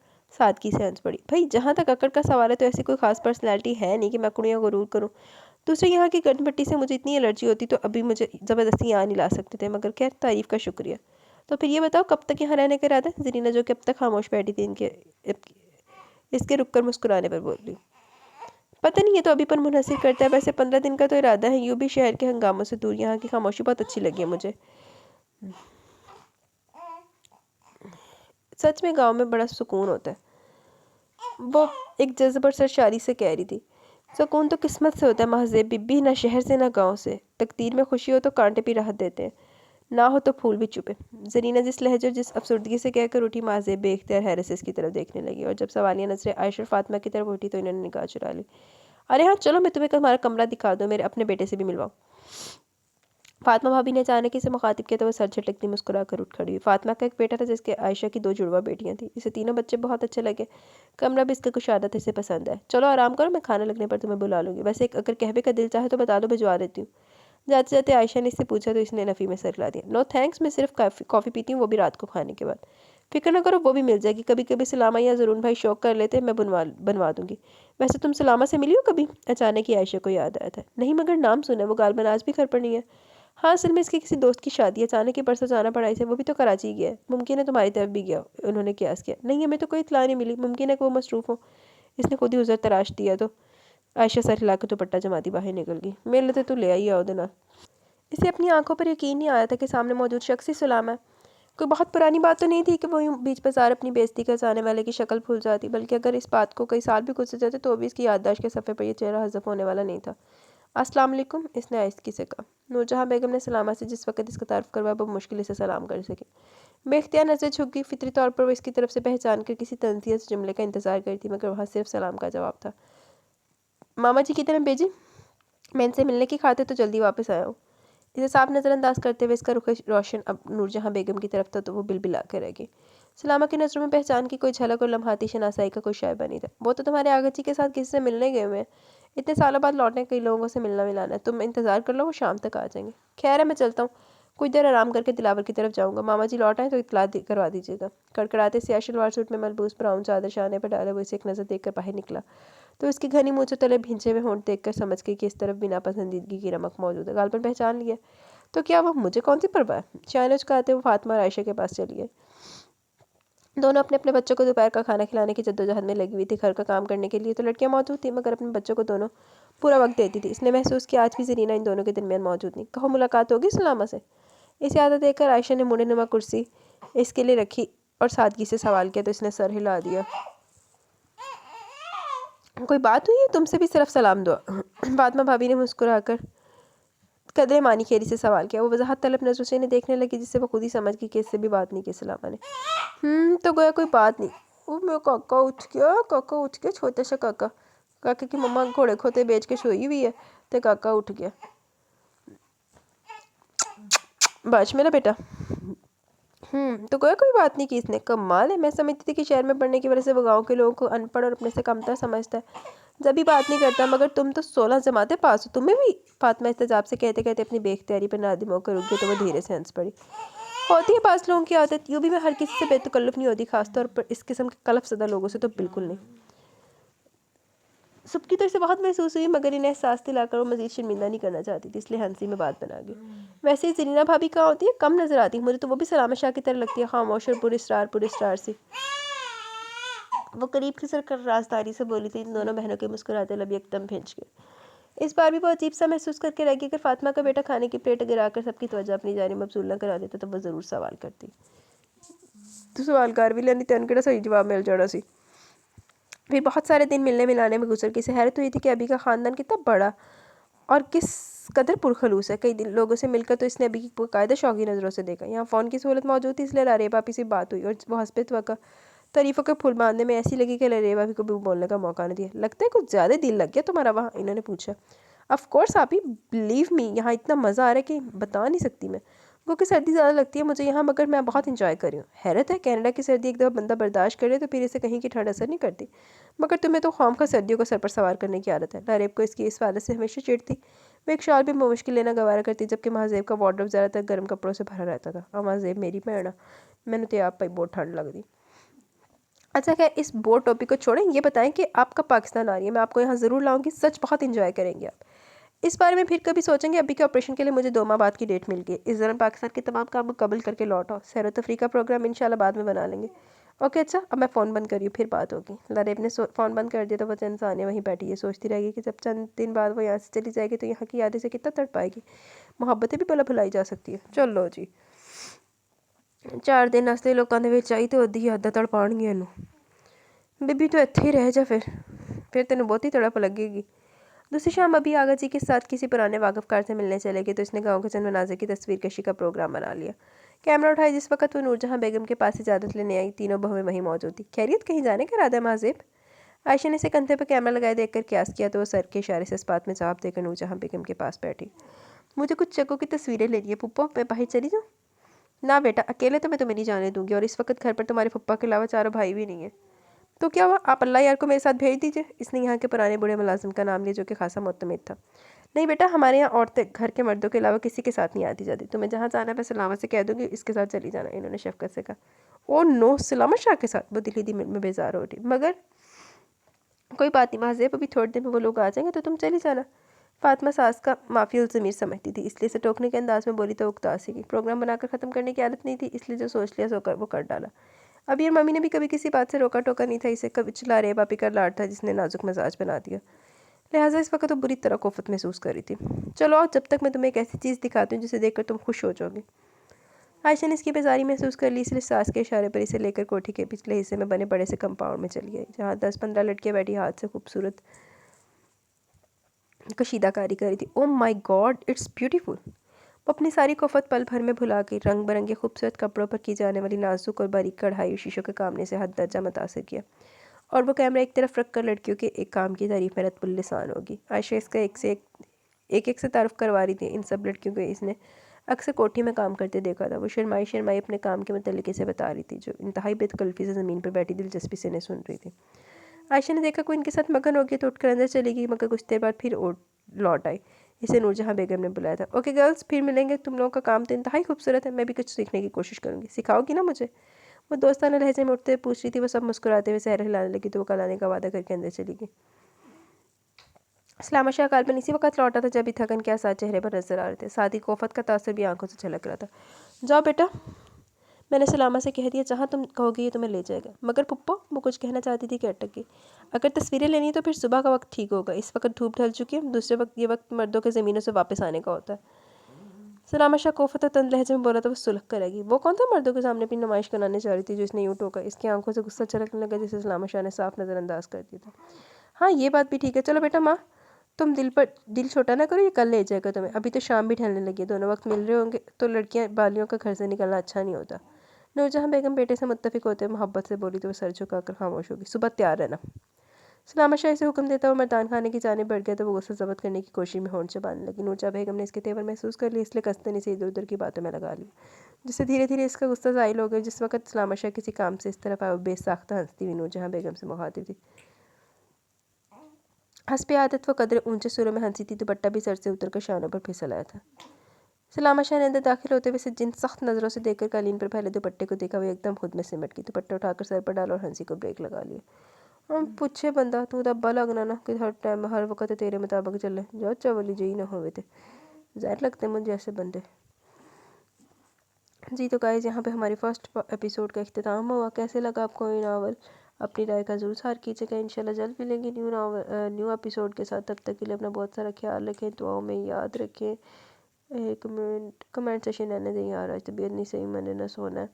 سادگی سے ہنس پڑی۔ بھائی جہاں تک اکڑ کا سوال ہے تو ایسی کوئی خاص پرسنالٹی ہے نہیں کہ میں اکڑوں یا غرور کروں۔ دوسرے یہاں کی گرد مٹی سے مجھے اتنی الرجی ہوتی تو ابھی مجھے زبردستی یہاں نہیں لا سکتے تھے، مگر خیر تعریف کا شکریہ۔ تو پھر یہ بتاؤ کب تک یہاں رہنے کا ارادہ ہے؟ زرینہ جو کہ اب تک خاموش بیٹھی تھی اس کے رک کر مسکرانے پر بول لی۔ پتہ نہیں، یہ تو ابھی پر منحصر کرتا ہے، ویسے 15 دن کا تو ارادہ ہے، یوں بھی شہر کے ہنگاموں سے دور یہاں کی خاموشی بہت اچھی لگی ہے مجھے۔ سچ میں گاؤں میں بڑا سکون ہوتا ہے، وہ ایک جذب اور سرشاری سے کہہ رہی تھی۔ سکون تو قسمت سے ہوتا ہے محض بی، نہ شہر سے نہ گاؤں سے۔ تقدیر میں خوشی ہو تو کانٹے بھی راحت دیتے ہیں، نہ ہو تو پھول بھی چپے۔ زرینہ جس لہجے اور جس افسردگی سے کہہ کر اٹھی، مازے بے اختیار حیرت سے اس کی طرف دیکھنے لگی، اور جب سوالیہ نظریں عائشہ اور فاطمہ کی طرف اٹھی تو انہوں نے نگاہ چرا لی۔ ارے ہاں چلو، میں تمہیں ہمارا کمرہ دکھا دوں، میرے اپنے بیٹے سے بھی ملواؤں۔ فاطمہ بھابی نے اچانک اسے مخاطب کیا تو وہ سر جھٹکتی مسکرا کر اٹھ کھڑی ہوئی۔ فاطمہ کا ایک بیٹا تھا جس کے عائشہ کی 2 جڑواں بیٹیاں تھیں، اسے تینوں بچے بہت اچھے لگے، کمرہ بھی اس کا کشادہ تھا، اسے پسند ہے۔ چلو آرام کرو، میں کھانا لگنے پر تمہیں بلا لوں گی، ویسے اگر قہوے کا دل چاہے تو بتا دو، بھجوا دیتی ہوں۔ جاتے جاتے عائشہ نے اس سے پوچھا تو اس نے نفی میں سر ہلا دیا۔ نو تھینکس، میں صرف کافی پیتی ہوں، وہ بھی رات کو کھانے کے بعد۔ فکر نہ کرو، وہ بھی مل جائے گی، کبھی کبھی سلامہ یا زرون بھائی شوق کر لیتے ہیں، میں بنوا دوں گی۔ ویسے تم سلامہ سے ملی ہو کبھی؟ اچانک ہی عائشہ کو یاد آیا تھا۔ نہیں، مگر نام سنا ہے، وہ غالباً آج بھی گھر پر نہیں ہے۔ ہاں، اصل میں اس کی کسی دوست کی شادی ہے، اچانک ہی پرسوں جانا پڑا اسے، وہ بھی تو کراچی گیا ہے، ممکن ہے تمہاری طرف بھی گیا ہو۔ انہوں نے قیاس کیا۔ نہیں، ہمیں تو کوئی اطلاع نہیں ملی، ممکن ہے کہ وہ مصروف ہو، اس نے خود ہی عذر تراش دیا تو۔ عائشہ سر ہلا کر دوپٹہ جماتی باہر نکل گئی۔ میرے لیے تو لے آئی آؤ دینا۔ اسے اپنی آنکھوں پر یقین نہیں آیا تھا کہ سامنے موجود شخص ہی سلامہ ہے۔ کوئی بہت پرانی بات تو نہیں تھی کہ وہ یوں بیچ بازار اپنی بےعزتی کا جانے والے کی شکل بھول جاتی، بلکہ اگر اس بات کو کئی سال بھی گزر جاتے تو بھی اس کی یادداشت کے صفحے پر یہ چہرہ حذف ہونے والا نہیں تھا۔ السلام علیکم، اس نے آہستگی سے کہا۔ نورجہاں بیگم نے سلامہ سے جس وقت اس کا تعارف کروایا وہ مشکل سے سلام کر سکی۔ بے اختیار نظر جھک گئی، فطری طور پر وہ اس کی طرف سے پہچان کر کسی تنزیہ جملے کا انتظار کرتی تھی، مگر وہاں صرف سلام کا جواب تھا۔ ماما جی کی طرف بھیجی، میں ان سے ملنے کی خاطر تو جلدی واپس آیا ہوں۔ اسے صاف نظر انداز کرتے ہوئے اس کا رخ روشن اب نورجہاں بیگم کی طرف تھا تو وہ بلبلا کر رہ گئی۔ سلامہ کی نظروں میں پہچان کی کوئی جھلک اور لمحاتی شناسائی کا کوئی شائبہ نہیں تھا۔ وہ تو تمہارے آغا جی کے ساتھ کسی سے ملنے گئے ہوئے ہیں، اتنے سالوں بعد لوٹنے کئی لوگوں سے ملنا ملانا ہے، تم انتظار کر لو، وہ شام تک آ جائیں گے۔ خیر ہے، میں چلتا ہوں، کچھ دیر آرام کر کے دلاور کی طرف جاؤں گا، ماما جی لوٹ آئیں تو اطلاع کروا دیجیے گا۔ کڑکڑاتے سیاہ شلوار سوٹ میں ملبوس براؤن چادر شانے پر ڈالے ہوئے اسے ایک نظر دیکھ کر باہر نکلا تو اس کی گھنی مونچھوں تلے بھینچے ہوئے ہونٹ دیکھ کر سمجھ گئی کہ اس طرف بھی ناپسندیدگی کی رمق موجود ہے۔ غالباً پہچان لیا تو کیا وہ مجھے کون سی پرواہ ہے؟ چائنا چکاتے وہ فاطمہ اور عائشہ کے پاس چلی گئی۔ دونوں اپنے اپنے بچوں کو دوپہر کا کھانا کھلانے کی جدوجہد میں لگی ہوئی تھی۔ گھر کا کام کرنے کے لیے تو لڑکیاں موجود تھیں، مگر اپنے بچوں کو دونوں پورا وقت دیتی تھی۔ اس نے محسوس کیا آج بھی زرینہ ان دونوں کے درمیان موجود نہیں۔ کہو ملاقات ہوگی سلامہ سے؟ اسے آدھا دیکھ کر عائشہ نے مڑے نما کرسی اس کے لیے رکھی اور سادگی سے سوال کیا تو اس نے سر ہلا دیا۔ کوئی بات ہوئی ہے؟ تم سے بھی صرف سلام دعا۔ فاطمہ بھابی نے مسکرا کر قدرے معنی خیری سے سوال کیا۔ وہ وضاحت طلب نظروں سے انہیں دیکھنے لگی جس سے وہ خود ہی سمجھ گئی کہ اس سے بھی بات نہیں کی سلامہ نے۔ تو گویا کوئی بات نہیں۔ وہ میرا کاکا اٹھ گیا، چھوٹا سا کاکا۔ کاکے کی مما گھوڑے کھوتے بیچ کے سوئی ہوئی ہے تو کاکا اٹھ گیا۔ باش میرا بیٹا۔ تو گویا کوئی بات نہیں کی اس نے۔ کمال ہے، میں سمجھتی تھی کہ شہر میں پڑھنے کی وجہ سے وہ گاؤں کے لوگوں کو ان پڑھ اور اپنے سے کمتر سمجھتا ہے، جب بھی بات نہیں کرتا، مگر تم تو 16 جماعتیں پاس ہو، تمہیں بھی؟ فاطمہ استجاب سے کہتے کہتے اپنی بے اختیاری پر نادم ہو کر رک گئی تو وہ دھیرے سے ہنس پڑی۔ ہوتی ہے بعض لوگوں کی عادت، یوں بھی میں ہر کسی سے بے تکلف نہیں ہوتی، خاص طور پر اس قسم کے کلف زدہ لوگوں سے تو بالکل نہیں۔ سب کی طرف سے بہت محسوس ہوئی، مگر انہیں احساس دلا کر وہ مزید شرمندہ نہیں کرنا چاہتی تھی، اس لیے ہنسی میں بات بنا گئی۔ ویسے ہی زرینہ بھابی کہاں ہوتی ہے؟ کم نظر آتی، مجھے تو وہ بھی سلامہ شاہ کی طرح لگتی ہے، خاموش اور پر اسرار سی۔ وہ قریب کھسر کر رازداری سے بولی تھی۔ دونوں بہنوں کے مسکراتے لب یکدم بھنج گئے۔ اس بار بھی وہ عجیب سا محسوس کر کے رہ گئی، اگر فاطمہ کا بیٹا کھانے کی پلیٹ گرا کر سب کی توجہ اپنی جانب مبذول نہ کرا دیتا تو وہ ضرور سوال کرتی۔ تو سوال کر بھی لینی، تین کیڑا صحیح جواب مل جانا سی۔ پھر بہت سارے دن ملنے ملانے میں گزر کے اسے حیرت ہوئی تھی کہ ابھی کا خاندان کتنا بڑا اور کس قدر پرخلوص ہے۔ کئی دن لوگوں سے مل کر تو اس نے ابھی کی باقاعدہ شوقی نظروں سے دیکھا۔ یہاں فون کی سہولت موجود تھی، اس لیے لاریب آپی سے بات ہوئی اور وہ حسب توقع تعریفوں کے پھول باندھنے میں ایسی لگی کہ لاریب آپی کو بھی بولنے کا موقع نہ دیا۔ لگتا ہے کچھ زیادہ دل لگ گیا تمہارا وہاں، انہوں نے پوچھا۔ آف کورس آپی، بلیو می، یہاں اتنا مزہ آ رہا ہے کہ بتا نہیں سکتی میں۔ گو کہ سردی زیادہ لگتی ہے مجھے یہاں، مگر میں بہت انجوائے کر رہی ہوں. حیرت ہے، کینیڈا کی سردی ایک دفعہ بندہ برداشت کرے تو پھر اسے کہیں کی ٹھنڈ اثر نہیں کرتی، مگر تمہیں تو خام کا سردیوں کو سر پر سوار کرنے کی عادت ہے. لاریب کو اس وعدے سے ہمیشہ چڑھتی. وہ ایک شال بھی مشکل لینا گوارا کرتی، جبکہ مہذیب کا وارڈروب زیادہ تر گرم کپڑوں سے بھرا رہتا تھا. اور مہذیب میری بہن، میں نے تو آپ پہ بہت ٹھنڈ لگ دی. اچھا خیر، اس بور ٹاپک کو چھوڑیں، یہ بتائیں کہ آپ کب پاکستان آ رہی ہے؟ میں آپ کو یہاں ضرور لاؤں گی، سچ بہت انجوائے کریں گے آپ. اس بارے میں پھر کبھی سوچیں گے. ابھی کے آپریشن کے لیے مجھے 2 ماہ بعد کی ڈیٹ مل گئی. اس دوران پاکستان کے تمام کام مکمل کر کے لوٹ آؤ. سیر و تفریح کا پروگرام انشاءاللہ بعد میں بنا لیں گے. اوکے اچھا، اب میں فون بند کر رہی ہوں، پھر بات ہوگی. لاریب نے فون بند کر دیا تو وہ چند ثانیے وہیں بیٹھی ہے، سوچتی رہ گئی کہ جب چند دن بعد وہ یہاں سے چلی جائے گی تو یہاں کی یادیں سے کتنا تڑ پائے گی. محبتیں بھی بلا بھلائی جا سکتی ہے. چلو جی، 4 دن واسطے لوکاں دے وچ آئی تے اودی یاداں تڑ پاؤਣگیاں اینوں. بی تو اتھے ہی رہ جا، پھر تینوں بہت ہی تڑپ لگے گی. دوسری شام ابھی آغا جی کے ساتھ کسی پرانے واقف کار سے ملنے چلے گئے تو اس نے گاؤں کے چند مناظر کی تصویر کشی کا پروگرام بنا لیا. کیمرہ اٹھائی. جس وقت وہ نور جہاں بیگم کے پاس اجازت لینے آئی، تینوں بہویں وہیں موجود تھی. خیریت، کہیں جانے کا ارادہ ہے مہذیب؟ عائشہ نے اسے کندھے پہ کیمرہ لگائے دیکھ کر قیاس کیا تو وہ سر کے اشارے سے اس بات میں جواب دے کر نور جہاں بیگم کے پاس بیٹھی. مجھے کچھ جگہوں کی تصویریں لینی ہے پھپھو، میں باہر چلی جاؤں؟ نہ بیٹا، اکیلے تو میں تمہیں نہیں جانے دوں گی، اور اس وقت گھر پر تمہارے پھپھا کے علاوہ چاروں بھائی بھی نہیں ہیں. تو کیا ہوا، آپ اللہ یار کو میرے ساتھ بھیج دیجئے. اس نے یہاں کے پرانے بوڑھے ملازم کا نام لیا جو کہ خاصا معتمد تھا. نہیں بیٹا، ہمارے یہاں عورتیں گھر کے مردوں کے علاوہ کسی کے ساتھ نہیں آتی جاتی. تمہیں جہاں جانا ہے میں سلامت سے کہہ دوں گی، اس کے ساتھ چلی جانا. انہوں نے شفقت سے کہا. او نو، سلامت شاہ کے ساتھ؟ وہ دل میں بیزار ہو اٹھی. مگر کوئی بات نہیں مہذیب، ابھی تھوڑے دن میں وہ لوگ آ جائیں گے تو تم چلی جانا. فاطمہ ساس کا معافی الضمیر سمجھتی تھی، اس لیے اسے ٹوکنے کے انداز میں بولی تو اکتاس گئی. پروگرام بنا کر ختم کرنے کی عادت نہیں تھی، اس لیے جو سوچ لیا وہ کر ڈالا. ابھی اور ممی نے بھی کبھی کسی بات سے روکا ٹوکا نہیں تھا اسے. کبھی چلا رے باپی کا لاڈ تھا جس نے نازک مزاج بنا دیا، لہٰذا اس وقت وہ بری طرح کوفت محسوس کر رہی تھی. چلو آؤ، جب تک میں تمہیں ایک ایسی چیز دکھاتی ہوں جسے دیکھ کر تم خوش ہو جاؤ گے. عائشہ نے اس کی بیزاری محسوس کر لی، اس لیے ساس کے اشارے پر اسے لے کر کوٹھی کے پچھلے حصے میں بنے بڑے سے کمپاؤنڈ میں چلی گئی، جہاں 10-15 لڑکیاں بیٹھی ہاتھ سے خوبصورت کشیدہ کاری کر رہی تھی. او مائی گاڈ، اٹس بیوٹیفل. وہ اپنی ساری کوفت پل بھر میں بھلا کے رنگ برنگے خوبصورت کپڑوں پر کی جانے والی نازک اور باریک کڑھائی اور شیشوں کے کام نے سے حد درجہ متاثر کیا، اور وہ کیمرہ ایک طرف رکھ کر لڑکیوں کے ایک کام کی تعریف میں رت السان ہوگی. عائشہ اس کا ایک سے تعارف کروا رہی تھی. ان سب لڑکیوں کو اس نے اکثر کوٹھی میں کام کرتے دیکھا تھا. وہ شرمائی اپنے کام کے متعلق اسے بتا رہی تھی، جو انتہائی بے تکلفی سے زمین پر بیٹھی دلچسپی سے انہیں سن رہی تھی. عائشہ نے دیکھا کوئی ان کے ساتھ مگن ہو گیا تو اٹھ کر اندر چلی گئی، مگر کچھ دیر بعد پھر لوٹ آئی. اسے نور جہاں بیگم نے بلایا تھا. اوکے گرلز، پھر ملیں گے. تم لوگوں کا کام تو انتہائی خوبصورت ہے، میں بھی کچھ سیکھنے کی کوشش کروں گی. سکھاؤ گی نا مجھے؟ وہ دوستانہ لہجے میں اٹھتے پوچھ رہی تھی. وہ سب مسکراتے ہوئے سر ہلانے لگی تو وہ کل آنے کا وعدہ کر کے اندر چلی گئی. سلامت شاہ غالباً اسی وقت لوٹا تھا جب ہی تھکن کے آثار چہرے پر نظر آ رہے تھے، ساتھ ہی کوفت کا تاثر بھی آنکھوں سے چھلک رہا تھا. جاؤ بیٹا، میں نے سلامہ سے کہہ دیا، جہاں تم کہو گی یہ تمہیں لے جائے گا. مگر پھپھو، وہ کچھ کہنا چاہتی تھی کہ اٹک گئی. اگر تصویریں لینی ہے تو پھر صبح کا وقت ٹھیک ہوگا، اس وقت دھوپ ڈھل چکی ہے. دوسرے وقت یہ وقت مردوں کے زمینوں سے واپس آنے کا ہوتا ہے. سلامت شاہ کوفت اور تند لہجے میں بولا تو وہ سلک کر رہ گئی. وہ کون تھا مردوں کے سامنے اپنی نمائش کرانے چاہ رہی تھی جو اس نے یوں ٹوکا؟ اس کی آنکھوں سے غصہ چھلکنے لگا جسے سلامت شاہ نے صاف نظر انداز کر دیا تھا. ہاں یہ بات بھی ٹھیک ہے. چلو بیٹا، ماں تم دل چھوٹا نہ کرو، یہ کل لے جائے گا تمہیں. ابھی تو شام بھی ڈھلنے لگی ہے، دونوں وقت مل رہے ہوں گے تو لڑکیاں بالیوں کا گھر سے نکلنا اچھا نہیں ہوتا. نور جہاں بیگم بیٹے سے متفق ہوتے محبت سے بولی تو وہ سر جھکا کر خاموش ہوگی. صبح تیار رہنا. سلامت شاہ اسے حکم دیتا وہ مردان خانے کی جانب بڑھ گیا تو وہ غصہ ضبط کرنے کی کوشش میں ہونٹ چبانے لگی. نور جہاں بیگم نے اس کے تیور محسوس کر لی، اس لیے قصدن اسے ادھر ادھر کی باتوں میں لگا لی، جس سے دھیرے دھیرے اس کا غصہ زائل ہو گیا. جس وقت سلامت شاہ کسی کام سے اس طرف آیا، وہ بے ساختہ ہنستی ہوئی نور جہاں بیگم سے مخاطب تھی. حسب عادت وہ قدرے اونچے سروں میں ہنسی تھی. دوپٹہ بھی سر سے اتر کر شانوں پر پھسل آیا تھا. سلامت شاہ نے اندر داخل ہوتے ہوئے جن سخت نظروں سے دیکھ کر قالین پر پھیلے دوپٹے کو دیکھا، وہ ایک دم خود میں سمٹ گئی. دوپٹہ اٹھا کر سر پر ڈالا اور ہنسی کو بریک لگا لیا. پوچھے بندہ، تو دبا لگنا نا کہ ہر ٹائم ہر وقت تیرے مطابق چلے. جو چولی جی نہ ہوئے تھے، ظاہر لگتے ہیں مجھے ایسے بندے. جی تو گائز، یہاں پہ ہماری فرسٹ ایپیسوڈ کا اختتام ہوا. کیسے لگا آپ کو یہ ناول؟ اپنی رائے کا ضرور اظہار کیجیے گا. انشاءاللہ جلد ملیں گے نیو ایپیسوڈ کے ساتھ. تب تک کے لیے اپنا بہت سارا خیال رکھیں، دعاؤں میں یاد رکھیں. کمنٹ سیشن رہنے دیں یار، آج طبیعت نہیں صحیح، میں نے نہ سونا ہے.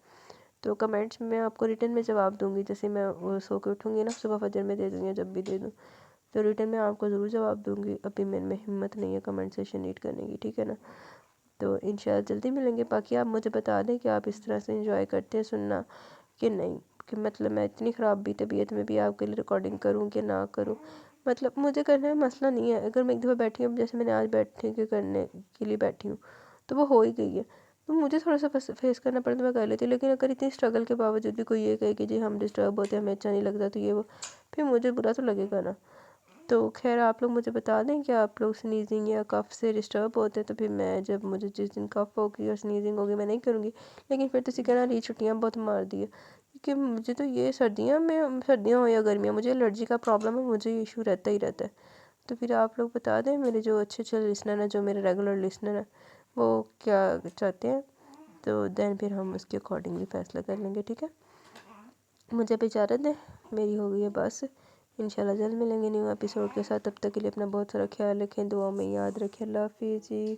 تو کمنٹس میں آپ کو ریٹن میں جواب دوں گی، جیسے میں سو کے اٹھوں گی نا صبح فجر میں دے دوں گی، جب بھی دے دوں تو ریٹن میں آپ کو ضرور جواب دوں گی. ابھی میرے میں ہمت نہیں ہے کمنٹ سیشن ریڈ کرنے کی، ٹھیک ہے نا؟ تو انشاءاللہ جلدی ملیں گے. باقی آپ مجھے بتا دیں کہ آپ اس طرح سے انجوائے کرتے ہیں سننا کہ نہیں، کہ مطلب میں اتنی خراب بھی طبیعت میں بھی آپ کے لیے ریکارڈنگ کروں کہ نہ کروں. مطلب مجھے کرنے میں مسئلہ نہیں ہے، اگر میں ایک دفعہ بیٹھی ہوں، جیسے میں نے آج بیٹھنے کے کرنے کے لیے بیٹھی ہوں تو وہ ہو ہی گئی ہے. تو مجھے تھوڑا سا فیس کرنا پڑتا میں کر لیتی ہوں، لیکن اگر اتنی اسٹرگل کے باوجود بھی کوئی یہ کہے کہ جی ہم ڈسٹرب ہوتے ہیں، ہمیں اچھا نہیں لگتا، تو یہ وہ پھر مجھے برا تو لگے گا نا۔ تو خیر آپ لوگ مجھے بتا دیں کہ آپ لوگ سنیزنگ یا کف سے ڈسٹرب ہوتے ہیں، تو پھر میں جب مجھے جس دن کف ہوگی اور سنیزنگ ہوگی میں نہیں کروں گی، لیکن پھر تسی کہنا رہی چھٹیاں بہت مار دی ہے، کیونکہ مجھے تو یہ سردیاں ہوں یا گرمیاں، مجھے الرجی کا پرابلم ہے، مجھے یہ ایشو رہتا ہی رہتا ہے۔ تو پھر آپ لوگ بتا دیں میرے جو اچھے لسنر ہیں، جو میرے ریگولر لسنر ہیں، وہ کیا چاہتے ہیں، تو دین پھر ہم اس کے اکارڈنگلی فیصلہ کر لیں گے، ٹھیک ہے۔ مجھے اب اجازت دیں، میری ہو گئی ہے بس، انشاءاللہ جلد ملیں گے نیو ایپیسوڈ کے ساتھ، تب تک کے لیے اپنا بہت سارا خیال رکھیں، دعاؤں میں یاد رکھیں، اللہ حافظ جی۔